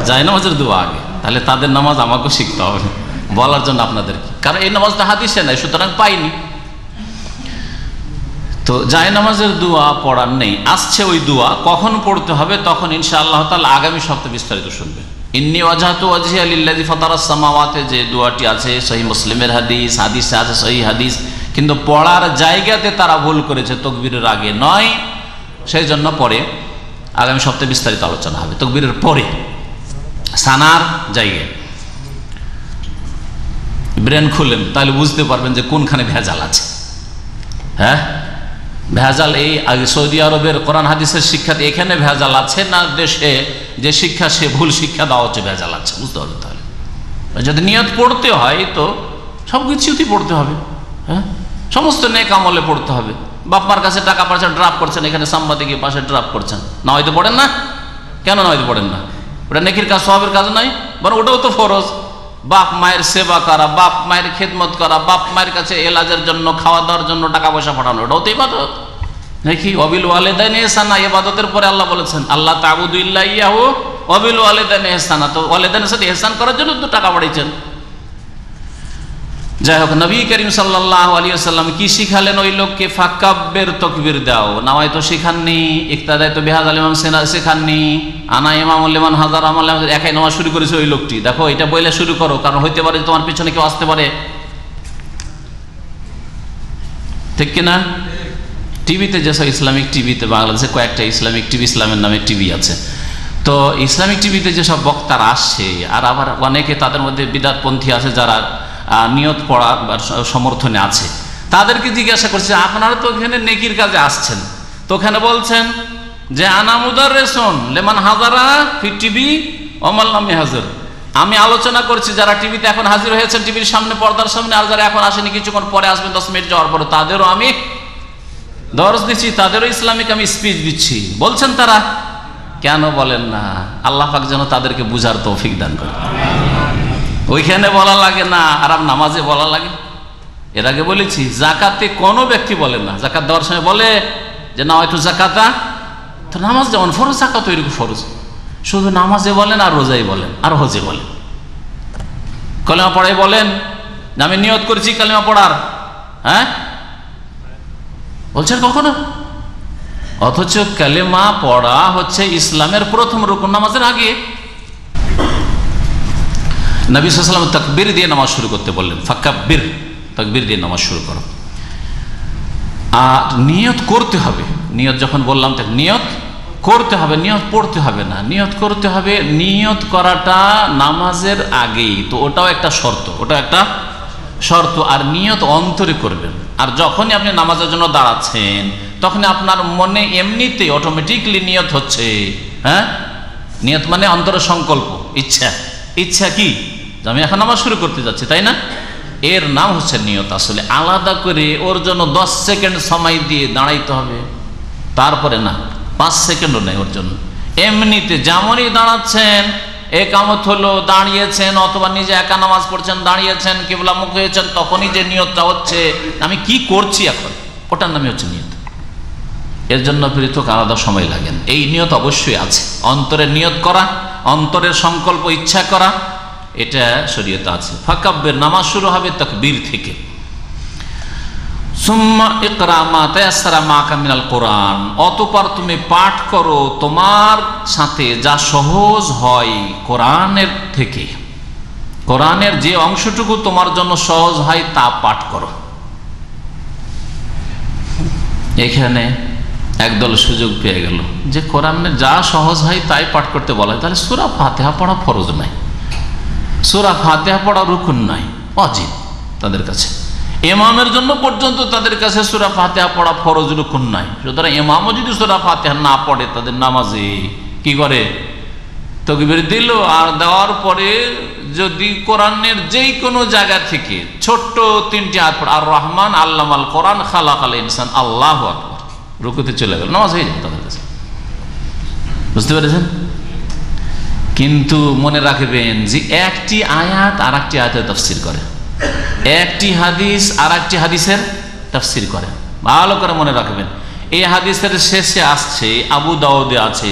জায়নামাজের দোয়া আগে। তাহলে তাদের নামাজ আমাকেও শিখতে হবে বলার জন্য আপনাদেরকে, কারণ এই নামাজটা হাদিসে নাই, সুতরাং পাইনি। তো জায়নামাজের দোয়া পড়ার নেই, আসছে ওই দোয়া কখন পড়তে হবে, তখন ইনশাআল্লাহ তাআলা আগামী সপ্তাহে বিস্তারিত শুনবেন। ইন্নী ওয়াজহাতু ওয়াজহিয়া লিল্লাযী ফাতারাস সামাওয়াতি, যে দোয়াটি আছে সহিহ মুসলিমের হাদিস, হাদিসে আছে সহিহ হাদিস, কিন্তু পড়ার জায়গাতে তারা ভুল করেছে, তাকবীরের আগে নয়, সেই জন্য পরে আগামী সপ্তাহে বিস্তারিত আলোচনা হবে তাকবীরের পরে সানার জায়গায়। ব্রেন খুলেন তাহলে বুঝতে পারবেন যে কোনখানে ভেজাল আছে। হ্যাঁ, ভেজাল এই সৌদি আরবের কোরআন হাদিসের শিক্ষাতে এখানে ভেজাল আছে না দেশে যে শিক্ষা সে ভুল শিক্ষা দেওয়া হচ্ছে ভেজাল আছে, বুঝতে হবে। তাহলে যদি নিয়ত পড়তে হয় তো সব কিছুতেই পড়তে হবে। হ্যাঁ, সমস্ত নেক আমলে পড়তে হবে। বাপমার কাছে টাকা পয়সা ড্রাফ করছেন, এখানে সাংবাদিকের পাশে ড্রাফ করছেন, না হয়তো পড়েন না? কেন না হয়তো পড়েন না? ওটা নেকির কাজ, সওয়াবের কাজ নয়? বরং ওটাও তো ফরজ। বাপ মায়ের সেবা করা, বাপ মায়ের খেদমত করা, বাপ মায়ের কাছে এলাজের জন্য, খাওয়া দাওয়ার জন্য টাকা পয়সা পাঠানো, ওটাও তো ইবাদত নাকি? ওয়াবিল ওয়ালিদাইনি ইহসানা, ইবাদতের পরে আল্লাহ বলেছেন আল্লাহ তা'বুদু ইল্লা ইয়াহু ওয়াবিল ওয়ালিদাইনি ইহসানা। তো ওয়ালিদাইনের সাথে ইহসান করার জন্য তো টাকা পাঠিয়েছেন। যাই হোক, নবী করিম সাল্লাল্লাহু আলাইহি ওয়াসাল্লাম কি শিখালেন ওই লোককে? ফাকাব্বির, তাকবীর দাও। নামায় তো শিখাননি, ইক্তাদায় তো বিহাযাল ইমাম শেখাননি, আনা ইমামুল লিমান হাজার আমাল, একাই নামাজ শুরু করেছে ওই লোকটি। দেখো এটা বইলে শুরু করো, কারণ হইতে পারে তোমার পিছনে কেউ আসতে পারে, ঠিক কিনা? টিভিতে যেসব ইসলামিক টিভিতে, বাংলাদেশে কয়েকটা ইসলামিক টিভি, ইসলামের নামে টিভি আছে, তো ইসলামিক টিভিতে যেসব বক্তারা আসছে, আর আবার অনেকে তাদের মধ্যে বিদআতপন্থী আছে যারা নিয়ত পড়ার সমর্থনে আছে, তাদেরকে জিজ্ঞাসা করছে আপনারা তো ওখানে নেকির কাজে আসছেন, তো ওখানে বলছেন যে আনা মুদাররিসুন লিমান হাজারা ফি টিভি ওয়ামান লাম ইয়াহজুর, আমি আলোচনা করছি যারা টিভিতে এখন হাজির হয়েছেন, টিভির সামনে, পর্দার সামনে, আর যারা এখন আসেনি, কিছুক্ষণ পরে আসবেন, 10 মিনিট যাওয়ার পরে, তাদেরও আমি দরস দিচ্ছি, তাদেরও ইসলামিক আমি স্পিচ দিচ্ছি। বলছেন তারা, কেন বলেন না? আল্লাহ পাক যেন তাদেরকে বুঝার তৌফিক দান করে। ওইখানে বলা লাগে না, আর নামাজে বলা লাগে। এর আগে বলেছি যাকাতে কোনো ব্যক্তি বলেন না, জাকাত দেওয়ার সময় বলে যে না হয়তো জাকাতা, তো নামাজ যেমন ফরজ, জাকাত ওইরকম ফরজ। শুধু নামাজে বলেন, আর রোজাই বলেন, আর হজে বলেন। কালেমা পড়াই বলেন আমি নিয়ত করছি কালেমা পড়ার, হ্যাঁ বলছেন কখনো? অথচ কালেমা পড়া হচ্ছে ইসলামের প্রথম রুকন, নামাজের আগে। নবী সাল্লাল্লাহু আলাইহি ওয়াসাল্লাম তাকবীর দিয়ে নামাজ শুরু করতে বললেন, ফাকাব্বির, তাকবীর দিয়ে নামাজ শুরু করো। আর নিয়ত করতে হবে। নিয়ত যখন বললাম, নিয়ত করতে হবে, নিয়ত পড়তে হবে না, নিয়ত করতে হবে। নিয়ত করাটা নামাজের আগেই, তো ওটাও একটা শর্ত, ওটা একটা শর্ত। আর নিয়ত অন্তরে করবেন। আর যখনই আপনি নামাজের জন্য দাঁড়াচ্ছেন, তখন আপনার মনে এমনিতে অটোমেটিকলি নিয়ত হচ্ছে। হ্যাঁ, নিয়ত মানে অন্তরের সংকল্প, ইচ্ছা। ইচ্ছা কি? আমি এখন নামাজ শুরু করতে যাচ্ছি, তাই না? এর নাম হচ্ছে নিয়ত। আসলে আলাদা করে ওর জন্য 10 সেকেন্ড সময় দিয়ে দাঁড়াইতে হবে, তারপরে না, 5 সেকেন্ডও নেই ওর জন্য। এমনিতে যেমনই দাঁড়াচ্ছেন, একামত হলো, দাঁড়িয়েছেন, অথবা নিজে একা নামাজ পড়ছেন, দাঁড়িয়েছেন, কিবলা মুখ হয়েছেন, তখনই যে নিয়তটা হচ্ছে আমি কি করছি এখন, ওটার নামই হচ্ছে নিয়ত। এর জন্য পৃথক আলাদা সময় লাগেন। এই নিয়ত অবশ্যই আছে, অন্তরের নিয়ত করা, অন্তরের সংকল্প, ইচ্ছা করা, এটা শরীয়তে আছে। ফাকাব্বির, নামাজ শুরু হবে তাকবীর থেকে। সুম্মা ইকরা মা তায়াসসারা মাকা মিনাল কোরআন, অতঃপর তুমি পাঠ করো তোমার সাথে যা সহজ হয় কোরআনের থেকে। কোরআনের যে অংশটুকু তোমার জন্য সহজ হয় তা পাঠ করো। এখানে একদল সুযোগ পেয়ে গেল যে কোরআনের যা সহজ হয় তাই পাঠ করতে বলা হয়, তাহলে সূরা ফাতিহা পড়া ফরজ নাই, সূরা ফাতিহা পড়া রুকুন নাই, ওয়াজিব তাদের কাছে। ইমামের জন্য পর্যন্ত তাদের কাছে সূরা ফাতিহা পড়া ফরজ, রুকুন নাই। সুতরাং ইমামও যদি সূরা ফাতিহা না পড়ে, তাদের নামাজে কি করে? তাকবীর দিল, আর দেওয়ার পরে যদি কোরআনের যেই কোনো জায়গা থেকে ছোট্ট 3টি আয়াত পড়ে, আর রহমান আল্লামাল কোরআন খালাকাল ইনসান, আল্লাহু আকবার, রুকুতে চলে গেল, নামাজ হয়ে যাবে তাদের কাছে। বুঝতে পেরেছেন? কিন্তু মনে রাখবেন যে একটি আয়াত আর একটি আয়াতের তাফসীর করে, একটি হাদিস আর একটি হাদিসের তাফসীর করে। ভালো করে মনে রাখবেন। এই হাদিসের শেষে আসছে, আবু দাউদে আছে,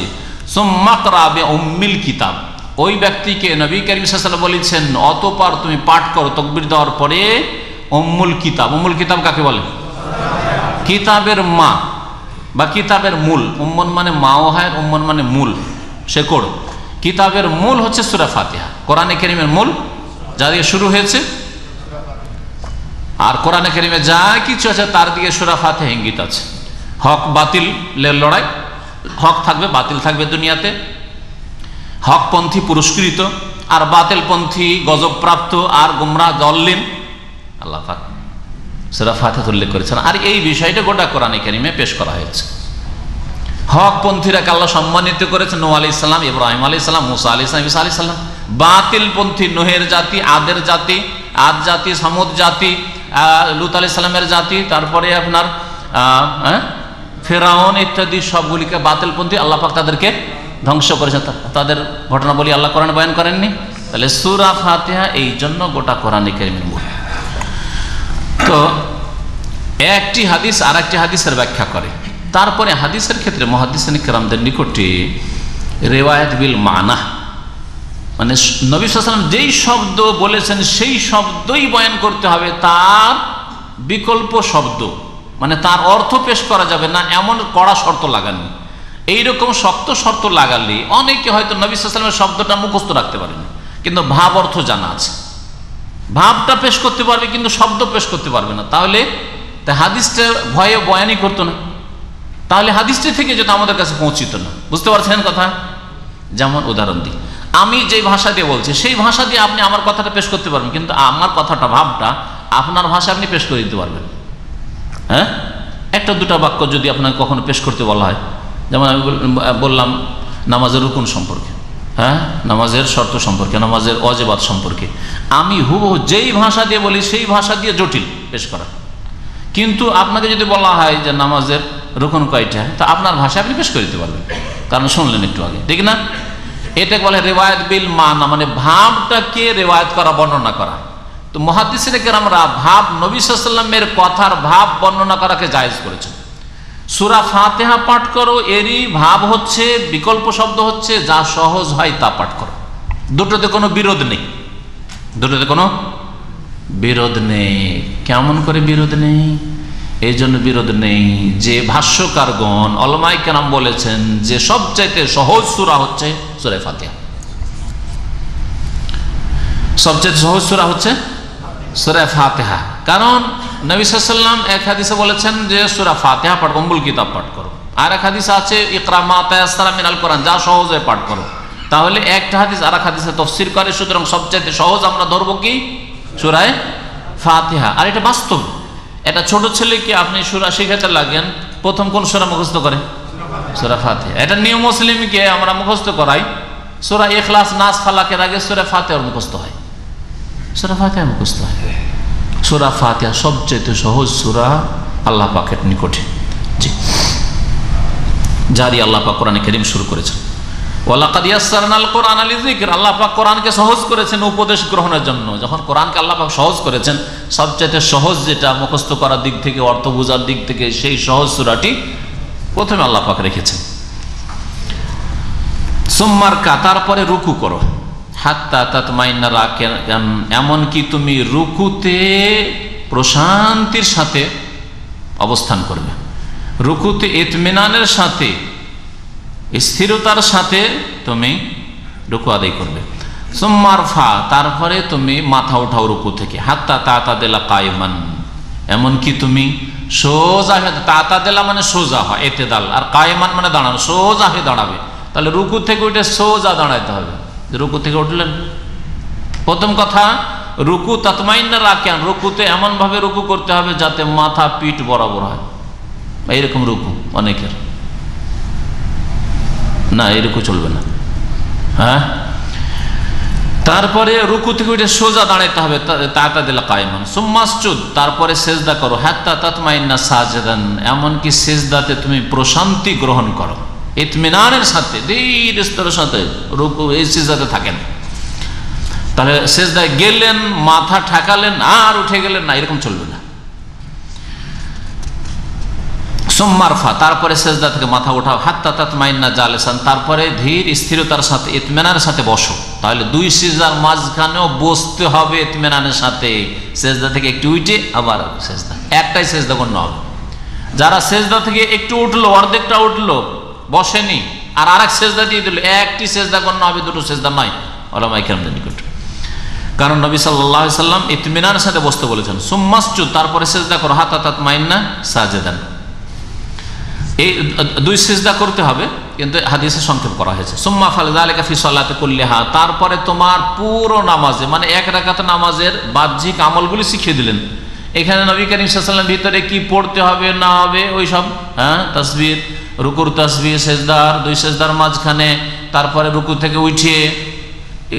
সুম্মা ইকরা বিউম্মিল কিতাব, ওই ব্যক্তিকে নবী করিম সাল্লাল্লাহু আলাইহি ওয়াসাল্লাম বলেছেন অতঃপর তুমি পাঠ করো তাকবীর দেওয়ার পরে উম্মুল কিতাব। উম্মুল কিতাব কাকে বলে? কিতাবের মা বা কিতাবের মূল। উম্মুন মানে মাও হয়, উম্মুন মানে মূল, শেকড়। কিতাবের মূল হচ্ছে সূরা ফাতিহা, কোরআনে কারীমের মূল, যা দিয়ে শুরু হয়েছে। আর কোরআনে কারীমে যা কিছু আছে তার দিকে সূরা ফাতিহা ইঙ্গিত আছে। হক বাতিলের লড়াই, হক থাকবে বাতিল থাকবে দুনিয়াতে, হকপন্থী পুরস্কৃত আর বাতিলপন্থী গজবপ্রাপ্ত আর গুমরাহ দল্লিন। আল্লাহ পাক সূরা ফাতিহা উল্লেখ করেছেন। আর এই বিষয়টা গোটা কোরআনে কারিমে পেশ করা হয়েছে। হকপন্থীরাকে আল্লাহ সম্মানিত করেছেন, নূহ আলাইহিস সালাম, ইব্রাহিম আলাইহিস সালাম, মুসা আলাইহিস সালাম, ঈসা আলাইহিস সালাম। বাতিলপন্থী নূহের জাতি, আদের জাতি, আদ জাতি, সামুদ জাতি, লূত আলাইহিস সালামের জাতি, তারপরে আপনার ফেরাউন ইত্যাদি সবগুলিকে বাতিলপন্থী আল্লাহ পাক তাদেরকে ধ্বংস করেছেন। তাদের ঘটনা বলি আল্লাহ কোরআনে বয়ান করেননি? তাহলে সূরা ফাতিহা এই জন্য গোটা কোরআনে কারিমের মূল। তো একটি হাদিস আর একটি হাদিসের ব্যাখ্যা করে। তারপরে হাদিসের ক্ষেত্রে মুহাদ্দিসিন কিরামদের নিকটে রিওয়ায়াত বিল মানা, মানে নবী সাল্লাল্লাহু আলাইহি ওয়াসাল্লাম যেই শব্দ বলেছেন সেই শব্দই বয়ান করতে হবে, তার বিকল্প শব্দ মানে তার অর্থ পেশ করা যাবে না, এমন কড়া শর্ত লাগানো। এইরকম শক্ত শর্ত লাগালে অনেকে হয়তো নবী সাল্লাল্লাহু আলাইহি ওয়াসাল্লামের শব্দটা মুখস্থ রাখতে পারেনি, কিন্তু ভাব অর্থ জানা আছে, ভাবটা পেশ করতে পারবে কিন্তু শব্দ পেশ করতে পারবে না, তাহলে হাদিসটা ভয়ে বয়ানই করতো না, তাহলে হাদিসটি থেকে যেটা আমাদের কাছে পৌঁছিত না। বুঝতে পারছেন কথা? যেমন উদাহরণ দিই, আমি যে ভাষা দিয়ে বলছি সেই ভাষা দিয়ে আপনি আমার কথাটা পেশ করতে পারবেন, কিন্তু আমার কথাটা ভাবটা আপনার ভাষা আপনি পেশ করে দিতে পারবেন। হ্যাঁ, একটা দুটা বাক্য যদি আপনাকে কখনো পেশ করতে বলা হয়, যেমন আমি বললাম নামাজের রুকুন সম্পর্কে, হ্যাঁ, নামাজের শর্ত সম্পর্কে, নামাজের ওয়াজিবাত সম্পর্কে, আমি হুবহু যেই ভাষা দিয়ে বলি সেই ভাষা দিয়ে জটিল পেশ করা। কিন্তু আপনাকে যদি বলা হয় যে নামাজের রুকুন কয়টা, তা আপনার ভাষা আপনি পেশ করে দিতে পারবেন, কারণ শুনলেন একটু আগে, ঠিক না? এটাকে বলে রিওয়ায়াত বিল মানা, মানে ভাবটাকে রিওয়ায়াত করা, বর্ণনা করা। তো মুহাদ্দিসিনে কেরামরা ভাব নবী সাল্লাল্লাহু আলাইহি ওয়াসাল্লামের কথার ভাব বর্ণনা করাকে জায়েজ করেছেন। সূরা ফাতিহা পাঠ করো, এরই ভাব হচ্ছে, বিকল্প শব্দ হচ্ছে যা সহজ হয় তা পাঠ করো। দুটোতে কোনো বিরোধ নেই, দুটোতে কোনো বিরোধ নেই। কেমন করে বিরোধ নেই? এই জন্য বিরোধ নেই যে ভাষ্যকারগণ উলামায়ে কেরাম বলেছেন যে সবচাইতে সহজ সূরা হচ্ছে সূরা ফাতিহা, সবচেয়ে সহজ সূরা হচ্ছে সূরা ফাতিহা। কারণ নবী সাল্লাল্লাহু আলাইহি ওয়াসাল্লাম এক হাদিসে বলেছেন যে সূরা ফাতিহা পাঠ, উম্মুল কিতাব পাঠ করো। আর এক হাদিস আছে ইকরা মা তায়াসসারা মিনাল কোরআন, যা সহজ হয় পাঠ করো। তাহলে একটা হাদিস আর এক হাদিসে তাফসীর করে, সুতরাং সবচেয়ে সহজ আমরা ধরবো কি? সূরা ফাতিহা। আর এটা বাস্তব, এটা ছোট ছেলেকে আপনি সূরা শিখাতে লাগেন, প্রথম কোন সূরা মুখস্থ করে? সূরা ফাতিহা। এটা নিউ মুসলিমকে আমরা মুখস্থ করাই, সূরা ইখলাস, নাস, ফালাকের আগে সূরা ফাতিহা মুখস্থ হয়, সূরা ফাতিহা মুখস্থ হয়। সূরা ফাতিহা সবচেয়ে সহজ সূরা আল্লাহ পাকের নিকটে, জি, জারি আল্লাহ পাক কোরআনে কারীম শুরু করেছেন। ওয়ালাকাদ ইয়াসসারনাল কোরআনা লিযিকর, আল্লাহ পাক কোরআনকে সহজ করেছেন উপদেশ গ্রহণের জন্য। যখন কোরআনকে আল্লাহ পাক সহজ করেছেন, সবচেয়ে সহজ যেটা মুখস্থ করার দিক থেকে, অর্থ বোঝার দিক থেকে, সেই সহজ সূরাটি প্রথমে আল্লাহ পাক রেখেছেন। সুম্মারকা, তারপরে রুকু করো, হাত্তা তাতমাইন্না রাকিআন, এমন কি তুমি রুকুতে প্রশান্তির সাথে অবস্থান করবে, রুকুতে ইতমিনানের সাথে, স্থিরতার সাথে তুমি রুকু আদায় করবে। সুম্মারফা, তারপরে তুমি মাথা উঠাও রুকু থেকে, হাত্তা তাতাদিলা কায়মান, এমনকি তুমি সোজা হয়ে, তাতাদিলা মানে সোজা হয়, ইতিদাল, আর কায়মান মানে দাঁড়ানো, সোজা হয়ে দাঁড়াবে। তাহলে রুকু থেকে উঠে সোজা দাঁড়াইতে হবে। রুকু থেকে উঠলেন, প্রথম কথা রুকু তাতমাইন্না রাকিআন, রুকুতে এমন ভাবে রুকু করতে হবে যাতে মাথা পিঠ বরাবর হয়। এইরকম রুকু অনেকের না, এরকম চলবে না। হ্যাঁ, তারপরে রুকু থেকে উঠে সোজা দাঁড়াইতে হবে, তাতাদিলা কায়মান। সুম্মাসজুদ, তারপরে সেজদা করো, হাত্তা তাতমাইন্না সাজিদান, এমনকি সেজদাতে তুমি প্রশান্তি গ্রহণ করো, ইতমিনানের সাথে, ধীর স্থিরের সাথে রুকু এই সেজদাতে থাকেন। তাহলে সেজদায় গেলেন, মাথা ঠেকালেন আর উঠে গেলেন না, এরকম চলবে না। সুম্মারফা, তারপরে সেজদা থেকে মাথা উঠাও, হাত্তা তাতমাইন্না জালিসান, তারপরে ধীর স্থিরতার সাথে, ইতমিনানের সাথে বসো। তাহলে দুই সিজদার মাঝখানেও বসতে হবে ইতমিনানের সাথে, সেজদা থেকে একটু উঠে আবার সেজদা, একটাই সেজদা গণ্য হবে। যারা সেজদা থেকে একটু উঠলো, অর্ধেকটা উঠলো, বসেনি, আর আরেক সেজদা দিয়ে দিল, একটি সেজদা গণ্য হবে, দুটো সেজদা নয় উলামায়ে কেরামদের নিকট। কারণ নবী সাল্লাল্লাহু আলাইহি ওয়াসাল্লাম ইতমিনানের সাথে বসতে বলেছেন। সুম্মাসজুদ, তারপরে সেজদা করো, হাত্তা তাতমাইন্না সাজিদান। এই দুই সিজদা করতে হবে, কিন্তু হাদিসে সংক্ষেপ করা হয়েছে। সুম্মা ফালযালিকা ফি সালাতি কুল্লিহা, তারপরে তোমার পুরো নামাজে, মানে এক রাকাত নামাজের বাহ্যিক আমলগুলি শিখিয়ে দিলেন। এখানে নবী করিম সাল্লাল্লাহু আলাইহি ওয়াসাল্লাম ভিতরে কি পড়তে হবে না হবে ওই সব, তাসবিহ, রুকুর তাসবিহ, সেজদার, দুই সেজদার মাঝখানে, তারপরে রুকু থেকে উঠিয়ে,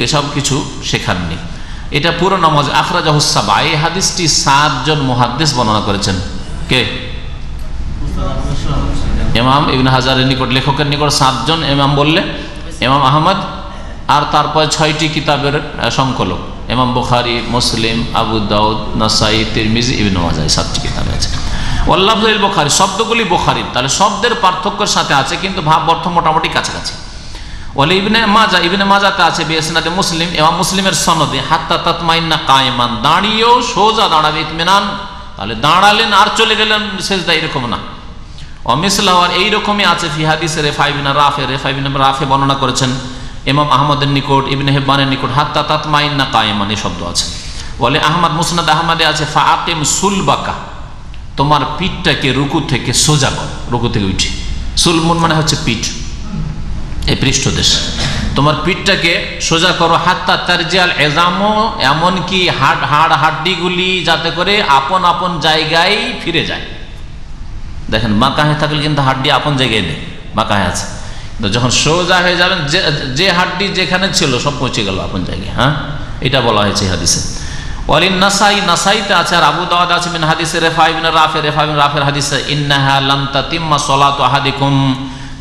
এসব কিছু শেখাননি। এটা পুরো নামাজ। আখরাজাহুস সাবআ, এই হাদিসটি 7 জন মুহাদ্দিস বর্ণনা করেছেন। কে? ইমাম ইবনে হাজারের নিকট, লেখকের নিকট 7 জন ইমাম বললে ইমাম আহমদ, আর তারপর 6টি কিতাবের সংকলক, ইমাম বুখারী, মুসলিম, আবু দাউদ, নাসাই, তিরমিজি, ইবনে মাজাহ, 7টি কিতাব আছে। ওয়াল্লাফযুল বুখারী, শব্দগুলি বুখারীর, তাহলে শব্দের পার্থক্যের সাথে আছে, কিন্তু ভাব অর্থ মোটামুটি কাছাকাছি। ওয়ালি ইবনে মাজাহ, ইবনে মাজাহতে আছে বিসনাদে মুসলিম, ইমাম মুসলিমের সনদে, হাত্তা তাতমাইন্না কায়মান, দাঁড়িয়েও সোজা দাঁড়াবে, ইতমিনান, তাহলে দাঁড়ালেন আর চলে গেলেন সেজদা, এরকম না। অমিসলাহ, আর এইরকমই আছে ফি হাদিসে রেফা ইবনে রাফে, রেফা ইবনে রাফে বর্ণনা করেছেন ইমাম আহমদের নিকট, ইবনে হিব্বানের নিকট, হাত্তা তাতমাইন্না কায়মান এই শব্দ আছে। বলে আহমদ, মুসনাদ আহমদে আছে ফাআকিম সুলবাকা, তোমার পিঠটাকে রুকু থেকে সোজা করো, রুকু থেকে উঠে। সুলমুন মানে হচ্ছে পিঠ, এই পৃষ্ঠদেশ, তোমার পিঠটাকে সোজা করো। হাত্তা তারজিয়াল এজামো, এমনকি হাড় হাড্ডিগুলি যাতে করে আপন আপন জায়গায় ফিরে যায়। দেখেন বাঁকাহে থাকলে কিন্তু হাড্ডি আপন জায়গায় নেই, বাঁকাহে আছে, তো যখন সোজা হয়ে যাবেন যে হাড্ডি যেখানে ছিল সব পৌঁছে গেল আপন জায়গায়। এটা বলা হয়েছে হাদিসে। ওয়ালিন নাসাই, নাসাইতে আছে, আর আবু দাউদ আছে মিন হাদিসে রেফা ইবনে রাফে, রেফা ইবনে রাফের হাদিসে, ইন্নাহা লাম তাতিম্মা সালাতু আহাদিকুম,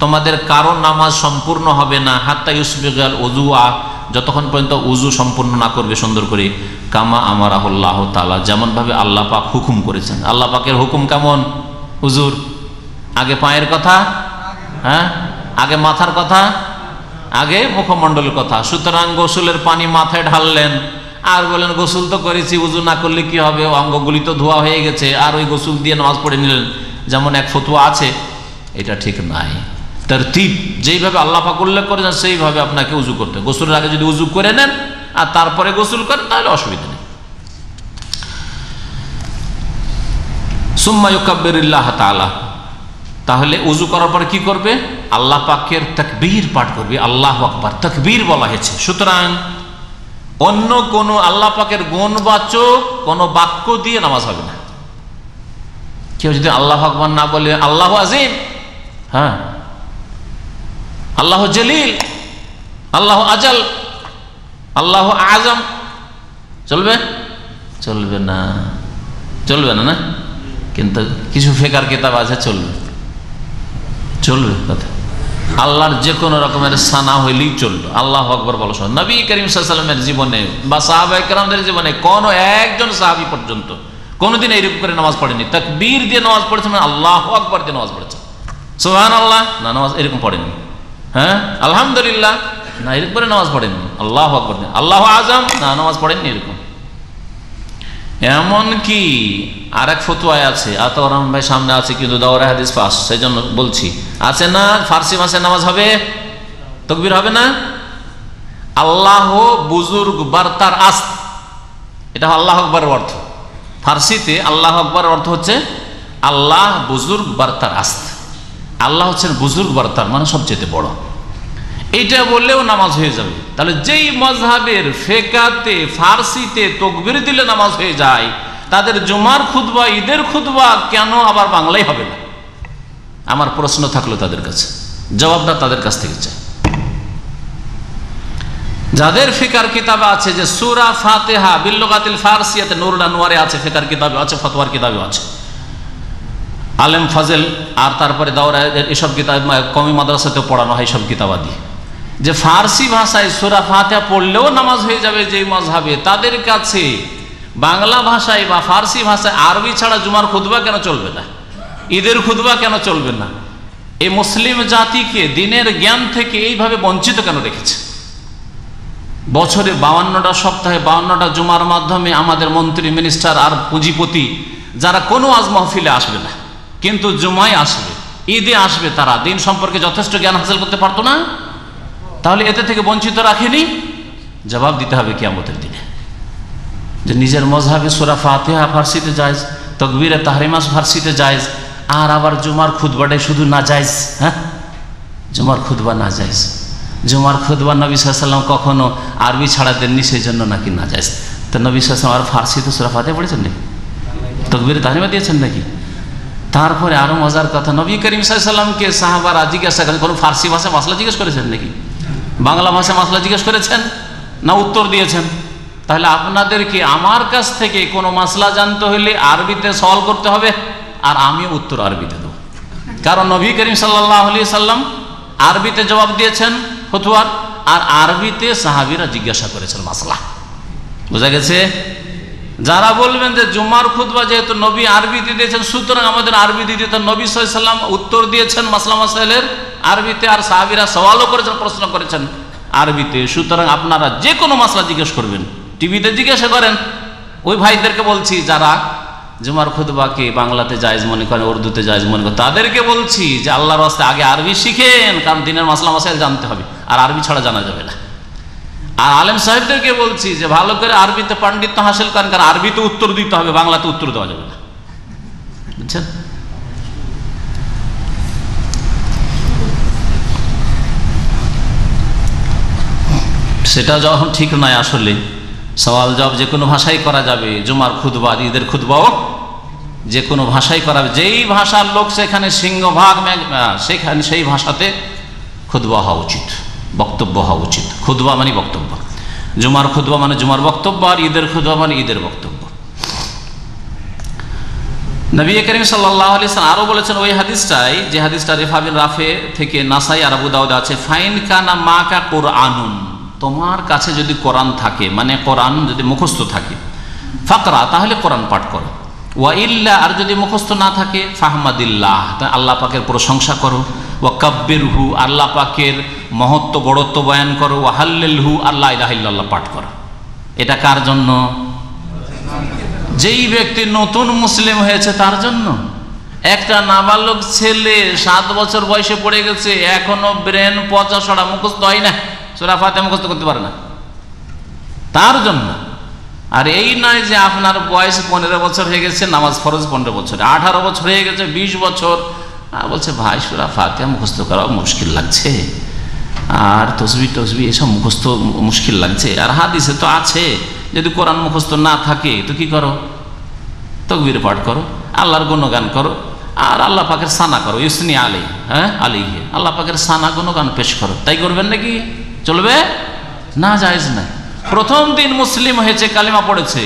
তোমাদের কারো নামাজ সম্পূর্ণ হবে না, হাত্তা ইউসবিগাল উযুআ, যতক্ষণ পর্যন্ত উযু সম্পূর্ণ না করবে সুন্দর করে, কামা আমারাহুল্লাহ তাআলা, যেমন ভাবে আল্লাহ পাক হুকুম করেছেন। আল্লাহ পাকের হুকুম কেমন? হুজুর, আগে পায়ের কথা, আগে মাথার কথা, আগে মুখমণ্ডলের কথা। সুতরাং গোসলের পানি মাথায় ঢাললেন, আর বলেন গোসল তো করেছি, উযু না করলে কি হবে, অঙ্গগুলি তো ধোয়া হয়ে গেছে, আর ওই গোসল দিয়ে নামাজ পড়ে নিলেন, যেমন এক ফতোয়া আছে, এটা ঠিক নাই। তারতিব যেইভাবে আল্লাহ পাক উল্লেখ করেছেন সেইভাবে আপনাকে উযু করতে, গোসলের আগে যদি উযু করে নেন আর তারপরে গোসল করেন তাহলে অসুবিধা নেই। সুম্মা ইউকাব্বিরুল্লাহ তাআলা, তাহলে উযু করার পরে কি করবে? আল্লাহ পাকের তাকবীর পাঠ করবে, আল্লাহু আকবার, তাকবীর বলা হয়েছে। সুতরাং অন্য কোন আল্লাহ পাকের গুণবাচক কোন বাক্য দিয়ে নামাজ হবে না। কেউ যদি আল্লাহু আকবার না বলে, আল্লাহু আযীম, আল্লাহু জলিল, আল্লাহু আজাল, আল্লাহু আযম, চলবে? চলবে না, চলবে না, না? কিন্তু কিছু ফিকার কিতাব আছে চলবে, চলবে কথা। আল্লাহর যে কোনো রকমের সানা হইলেই চলবে। আল্লাহু আকবার বলা শোনা, নবী করিম সাল্লাল্লাহু আলাইহি ওয়াসাল্লামের জীবনে বা সাহাবায়ে কেরামদের জীবনে কোন একজন সাহাবী পর্যন্ত কোনদিন এইরকম করে নামাজ পড়েনি। তাকবীর দিয়ে নামাজ পড়েছে, মানে আল্লাহু আকবার দিয়ে নামাজ পড়েছে। সুবহানাল্লাহ না, নামাজ এরকম পড়েনি। আলহামদুলিল্লাহ না, এরকম করে নামাজ পড়েননি। আল্লাহু আকবার, আল্লাহু আযম না, নামাজ পড়েননি এরকম। এমনকি আর এক ফতোয়ায় আছে, আতাউর রহমান ভাই সামনে আছে কিন্তু দাওরা হাদিস পাস, সেই জন্য বলছি, আছে না ফার্সি ভাষায় নামাজ হবে, তাকবীর হবে না। আল্লাহ বুজুর্গ বার্তার আস্ত, এটা আল্লাহ আকবরের অর্থ। ফার্সিতে আল্লাহ আকবরের অর্থ হচ্ছে আল্লাহ বুজুর্গ বার্তার আস্ত। আল্লাহ হচ্ছেন বুজুর্গ বার্তার, মানে সবচেয়ে বড়। এইটা বললেও নামাজ হয়ে যাবে। তাহলে যেই মাযহাবের ফিকাতে ফার্সিতে তাকবীর দিলে নামাজ হয়ে যায়, তাদের জুমার খুতবা, ঈদের খুতবা কেন আবার বাংলায় হবে না? আমার প্রশ্ন থাকলো তাদের কাছে, জবাবটা তাদের কাছ থেকে চাই। যাদের ফিকার কিতাবে আছে যে সূরা ফাতিহা বিল লুগাতিল ফারসিয়াতে, নুরুল আনওয়ারে আছে, ফিকার কিতাবে আছে, ফতোয়ার কিতাবে আছে, আলেম ফাজেল, আর তারপরে দাওরা, এসব কিতাব কওমি মাদ্রাসাতেও পড়ানো হয় সব কিতাবাদি, যে ফার্সি ভাষায় সূরা ফাতিহা পড়লেও নামাজ হয়ে যাবে। যে মাযহাবে, তাদের কাছে বাংলা ভাষায় বা ফার্সি ভাষায় আরবি ছাড়া জুমার খুতবা কেন চলবে না, ঈদের খুতবা কেন চলবে না? এই মুসলিম জাতিকে দিনের জ্ঞান থেকে এইভাবে বঞ্চিত কেন রেখেছে? বছরে 52টা সপ্তাহে 52টা জুমার মাধ্যমে আমাদের মন্ত্রী, মিনিস্টার আর পুঁজিপতি যারা কোনো আজ মাহফিলে আসবে না, কিন্তু জুমায় আসবে, ঈদে আসবে, তারা দিন সম্পর্কে যথেষ্ট জ্ঞান হাসিল করতে পারতো না? তাহলে এতে থেকে বঞ্চিত রাখেনি? জবাব দিতে হবে কিয়ামতের দিনে, যে নিজের মযহাবে সূরা ফাতিহা ফার্সিতে জায়েজ, তাকবীরে তাহরিমা ফার্সিতে জায়েজ, আর আবার জুমার খুতবাটাই শুধু নাজায়েজ। হ্যাঁ, জুমার খুতবা নাজায়েজ। জুমার খুতবা নবী সাল্লাল্লাহু আলাইহি ওয়াসাল্লাম কখনো আরবি ছাড়া দেননি, সেই জন্য নাকি নাজায়েজ। তো নবী সাল্লাল্লাহু আলাইহি ওয়াসাল্লাম আর ফার্সিতে সূরা ফাতিহা পড়েছেন নাকি? তাকবীরে তাহরিমা দিয়েছেন নাকি? তারপরে আরো মজার কথা, নবী করিম সাল্লাল্লাহু আলাইহি ওয়াসাল্লামকে সাহাবারা জিজ্ঞাসা করেন, কোনো ফার্সি ভাষায় মাসলা জিজ্ঞেস করেছেন নাকি? বাংলা ভাষায় মাসলা জিজ্ঞেস করেছেন না উত্তর দিয়েছেন? তাহলে আপনাদেরকে আমার কাছ থেকে কোনো মাসলা জানতে হলে আরবিতে সওয়াল করতে হবে, আর আমিও উত্তর আরবিতে দেব। কারণ নবী করিম সাল্লাল্লাহু আলাইহি ওয়াসাল্লাম আরবিতে জবাব দিয়েছেন ফতোয়ার, আর আরবিতে সাহাবীরা জিজ্ঞাসা করেছেন মাসলা। বোঝা গেছে? যারা বলবেন যে জুমার খুতবা যেহেতু নবী আরবিতে দিয়েছেন, সুতরাং আমাদের আরবিতে দিতে, নবী সাল্লাল্লাহু আলাইহি ওয়াসাল্লাম উত্তর দিয়েছেন মাসলা মাসাইলের আরবিতে, আর সাহাবীরা সওয়ালও করেছেন, প্রশ্ন করেছেন আরবিতে, সুতরাং আপনারা যে কোনো মাসলা জিজ্ঞেস করবেন, টিভিতে জিজ্ঞাসা করেন। ওই ভাইদেরকে বলছি যারা জুমার খুতবাকে বাংলাতে জায়েজ মনে করেন, উর্দুতে জায়েজ মনে করেন, তাদেরকে বলছি যে আল্লাহর রাস্তায় আগে আরবি শিখেন, কারণ দিনের মাসলা মাসাইল জানতে হবে, আর আরবি ছাড়া জানা যাবে না। আর আলেম সাহেবদেরকে বলছি যে ভালো করে আরবিতে পাণ্ডিত্য হাসিল করেন, কারণ আরবিতে উত্তর দিতে হবে, বাংলাতে উত্তর দেওয়া যাবে না। বুঝছেন? সেটা যখন ঠিক নয়, আসলে সওয়াল জবাব যে কোনো ভাষায় করা যাবে। জুমার খুতবা, ঈদের খুতবাও যে কোনো ভাষায় করা যাবে, যেই ভাষার লোক সেখানে সিংহভাগ, সেখানে সেই ভাষাতে খুতবা হওয়া উচিত, বক্তব্য হওয়া উচিত। খুতবা মানে বক্তব্য, জুমার খুতবা মানে জুমার বক্তব্য, আর ঈদের খুতবা মানে ঈদের বক্তব্য। নবী করিম সাল্লাল্লাহু আলাইহি ওয়াসাল্লাম আরো বলেছেন ওই হাদিসটাই, যে হাদিসটা রিফা বিন রাফে থেকে নাসাই আর আবু দাউদ আছে, ফাইন কানা মাকা কুরআনুন, তোমার কাছে যদি কোরআন থাকে, মানে কোরআন যদি মুখস্থ থাকে, ফাকরা, তাহলে কোরআন পাঠ করো, ওয়া ইল্লা, আর যদি মুখস্থ না থাকে, ফাহমাদিল্লাহ, আল্লাহ পাকের প্রশংসা করো, ওয়া কাব্বিরহু, আল্লাহ পাকের মহত্ব বড়ত্ব বয়ান করো, ওয়া হাল্লিলহু, লা ইলাহা ইল্লাল্লাহ পাঠ করো। এটা কার জন্য? যেই ব্যক্তি নতুন মুসলিম হয়েছে তার জন্য। একটা নাবালক ছেলে 7 বছর বয়সে পড়ে গেছে, এখনো ব্রেন পচা সরা, মুখস্থ হয় না, সূরা ফাতিহা মুখস্থ করতে পারে না, তার জন্য। আর এই নয় যে আপনার বয়স 15 বছর হয়ে গেছে, নামাজ ফরজ 15 বছর, 18 বছর হয়ে গেছে, 20 বছর, বলছে ভাই সূরা ফাতিহা মুখস্থ করা মুশকিল লাগছে, আর তসবিহ এসব মুখস্থ মুশকিল লাগছে, আর হাদিসে তো আছে যদি কোরআন মুখস্থ না থাকে তো কি করো? তাকবীর পাঠ করো, আল্লাহর গুণগান করো, আর আল্লাহ পাকের সানা করো, ইউসনি আলী, হ্যাঁ আলীহে, আল্লাহ পাকের সানা গুণগান পেশ করো। তাই করবেন নাকি? চলবে না, জায়েজ নাই। প্রথম দিন মুসলিম হয়েছে, কালিমা পড়েছে,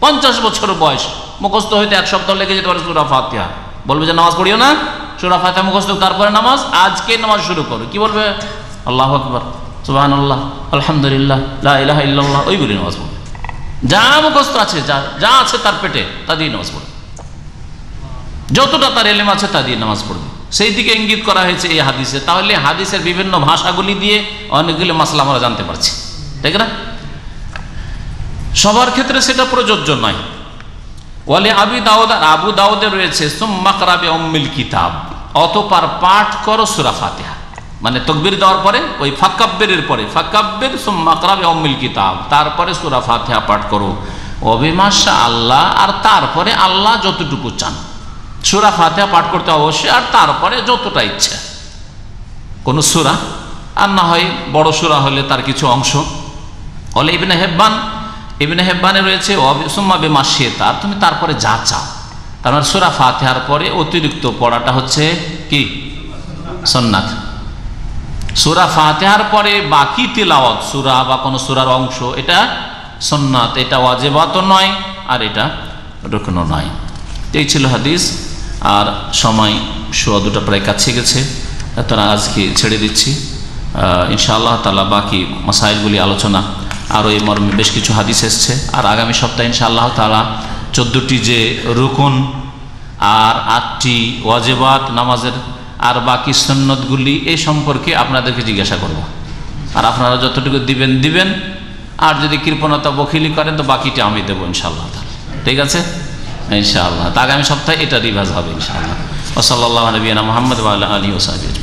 50 বছর বয়স, মুখস্থ হইতে 1 সপ্তাহ লেগে যেতে পারে সূরা ফাতিহা, বলবে যে নামাজ পড়িও না, সূরা ফাতিহা মুখস্থ, তারপরে নামাজ, আজকে নামাজ শুরু করো। কি বলবে? আল্লাহু আকবার, সুবহানাল্লাহ, আলহামদুলিল্লাহ, লা ইলাহা ইল্লাল্লাহ, ওই বলে নামাজ পড়বে। যা মুখস্থ আছে, যা আছে তার পেটে, তা দিয়ে নামাজ পড়বে, যতটা তার ইলম আছে তা দিয়ে নামাজ পড়বে। সেই দিকে ইঙ্গিত করা হয়েছে এই হাদিসে। তাহলে হাদিসের বিভিন্ন ভাষাগুলি দিয়ে অনেকগুলো মাসলা আমরা জানতে পারছি, ঠিক না? সবার ক্ষেত্রে সেটা প্রযোজ্য নয়। ওয়ালি আবি দাউদ, আবু দাউদে রয়েছে, সুম্মা ক্রা বি উম্মিল কিতাব, অতঃপর পাঠ করো সূরা ফাতিহা, মানে তাকবীর দেওয়ার পরে, ওই ফাকাব্বিরের পরে, ফাকাব্বির সুম্মা ক্রা বি উম্মিল কিতাব, তারপরে সূরা ফাতিহা পাঠ করো, ওবিমাশা আল্লাহ, আর তারপরে আল্লাহ যতটুকু চান। সূরা ফাতিহা পাঠ করতে অবশ্যই, আর তারপরে যতটা ইচ্ছা কোনো সূরা, আর না হয় বড় সূরা হলে তার কিছু অংশ। বলে ইবনে হেব্বানে রয়েছে সুম্মা বিমা শিতা, আর তুমি তারপরে যা চাও। তার মানে সূরা ফাতিহার পরে অতিরিক্ত পড়াটা হচ্ছে কি? সুন্নাত। সূরা ফাতিহার পরে বাকি তিলাওয়াত, সূরা বা কোনো সূরার অংশ, এটা সুন্নাত, এটা ওয়াজিবাতও নয়, আর এটা রুকনও নয়। এই ছিল হাদিস। আর সময় 2:15 প্রায় কাছে গেছে, তারা আজকে ছেড়ে দিচ্ছি। ইনশাআল্লাহ তাআলা বাকি মাসাইলগুলি আলোচনা, আরও এই মর্মে বেশ কিছু হাদিস এসছে। আর আগামী সপ্তাহে ইনশাআল্লাহ তাআলা 14টি যে রুকুন আর 8টি ওয়াজিবাত নামাজের, আর বাকি সুন্নতগুলি, এই সম্পর্কে আপনাদেরকে জিজ্ঞাসা করব। আর আপনারা যতটুকু দিবেন, আর যদি কৃপণতা বখিলি করেন তো বাকিটা আমি দেবো ইনশাআল্লাহ। ঠিক আছে ইনশাআল্লাহ। তা আগামী সপ্তাহে এটা রিভাইজ হবে ইনশাআল্লাহ। ওয়া সাল্লাল্লাহু আলা নবিয়িনা মুহাম্মদ ওয়া আলা আলিহি ওয়া সাহবিহি।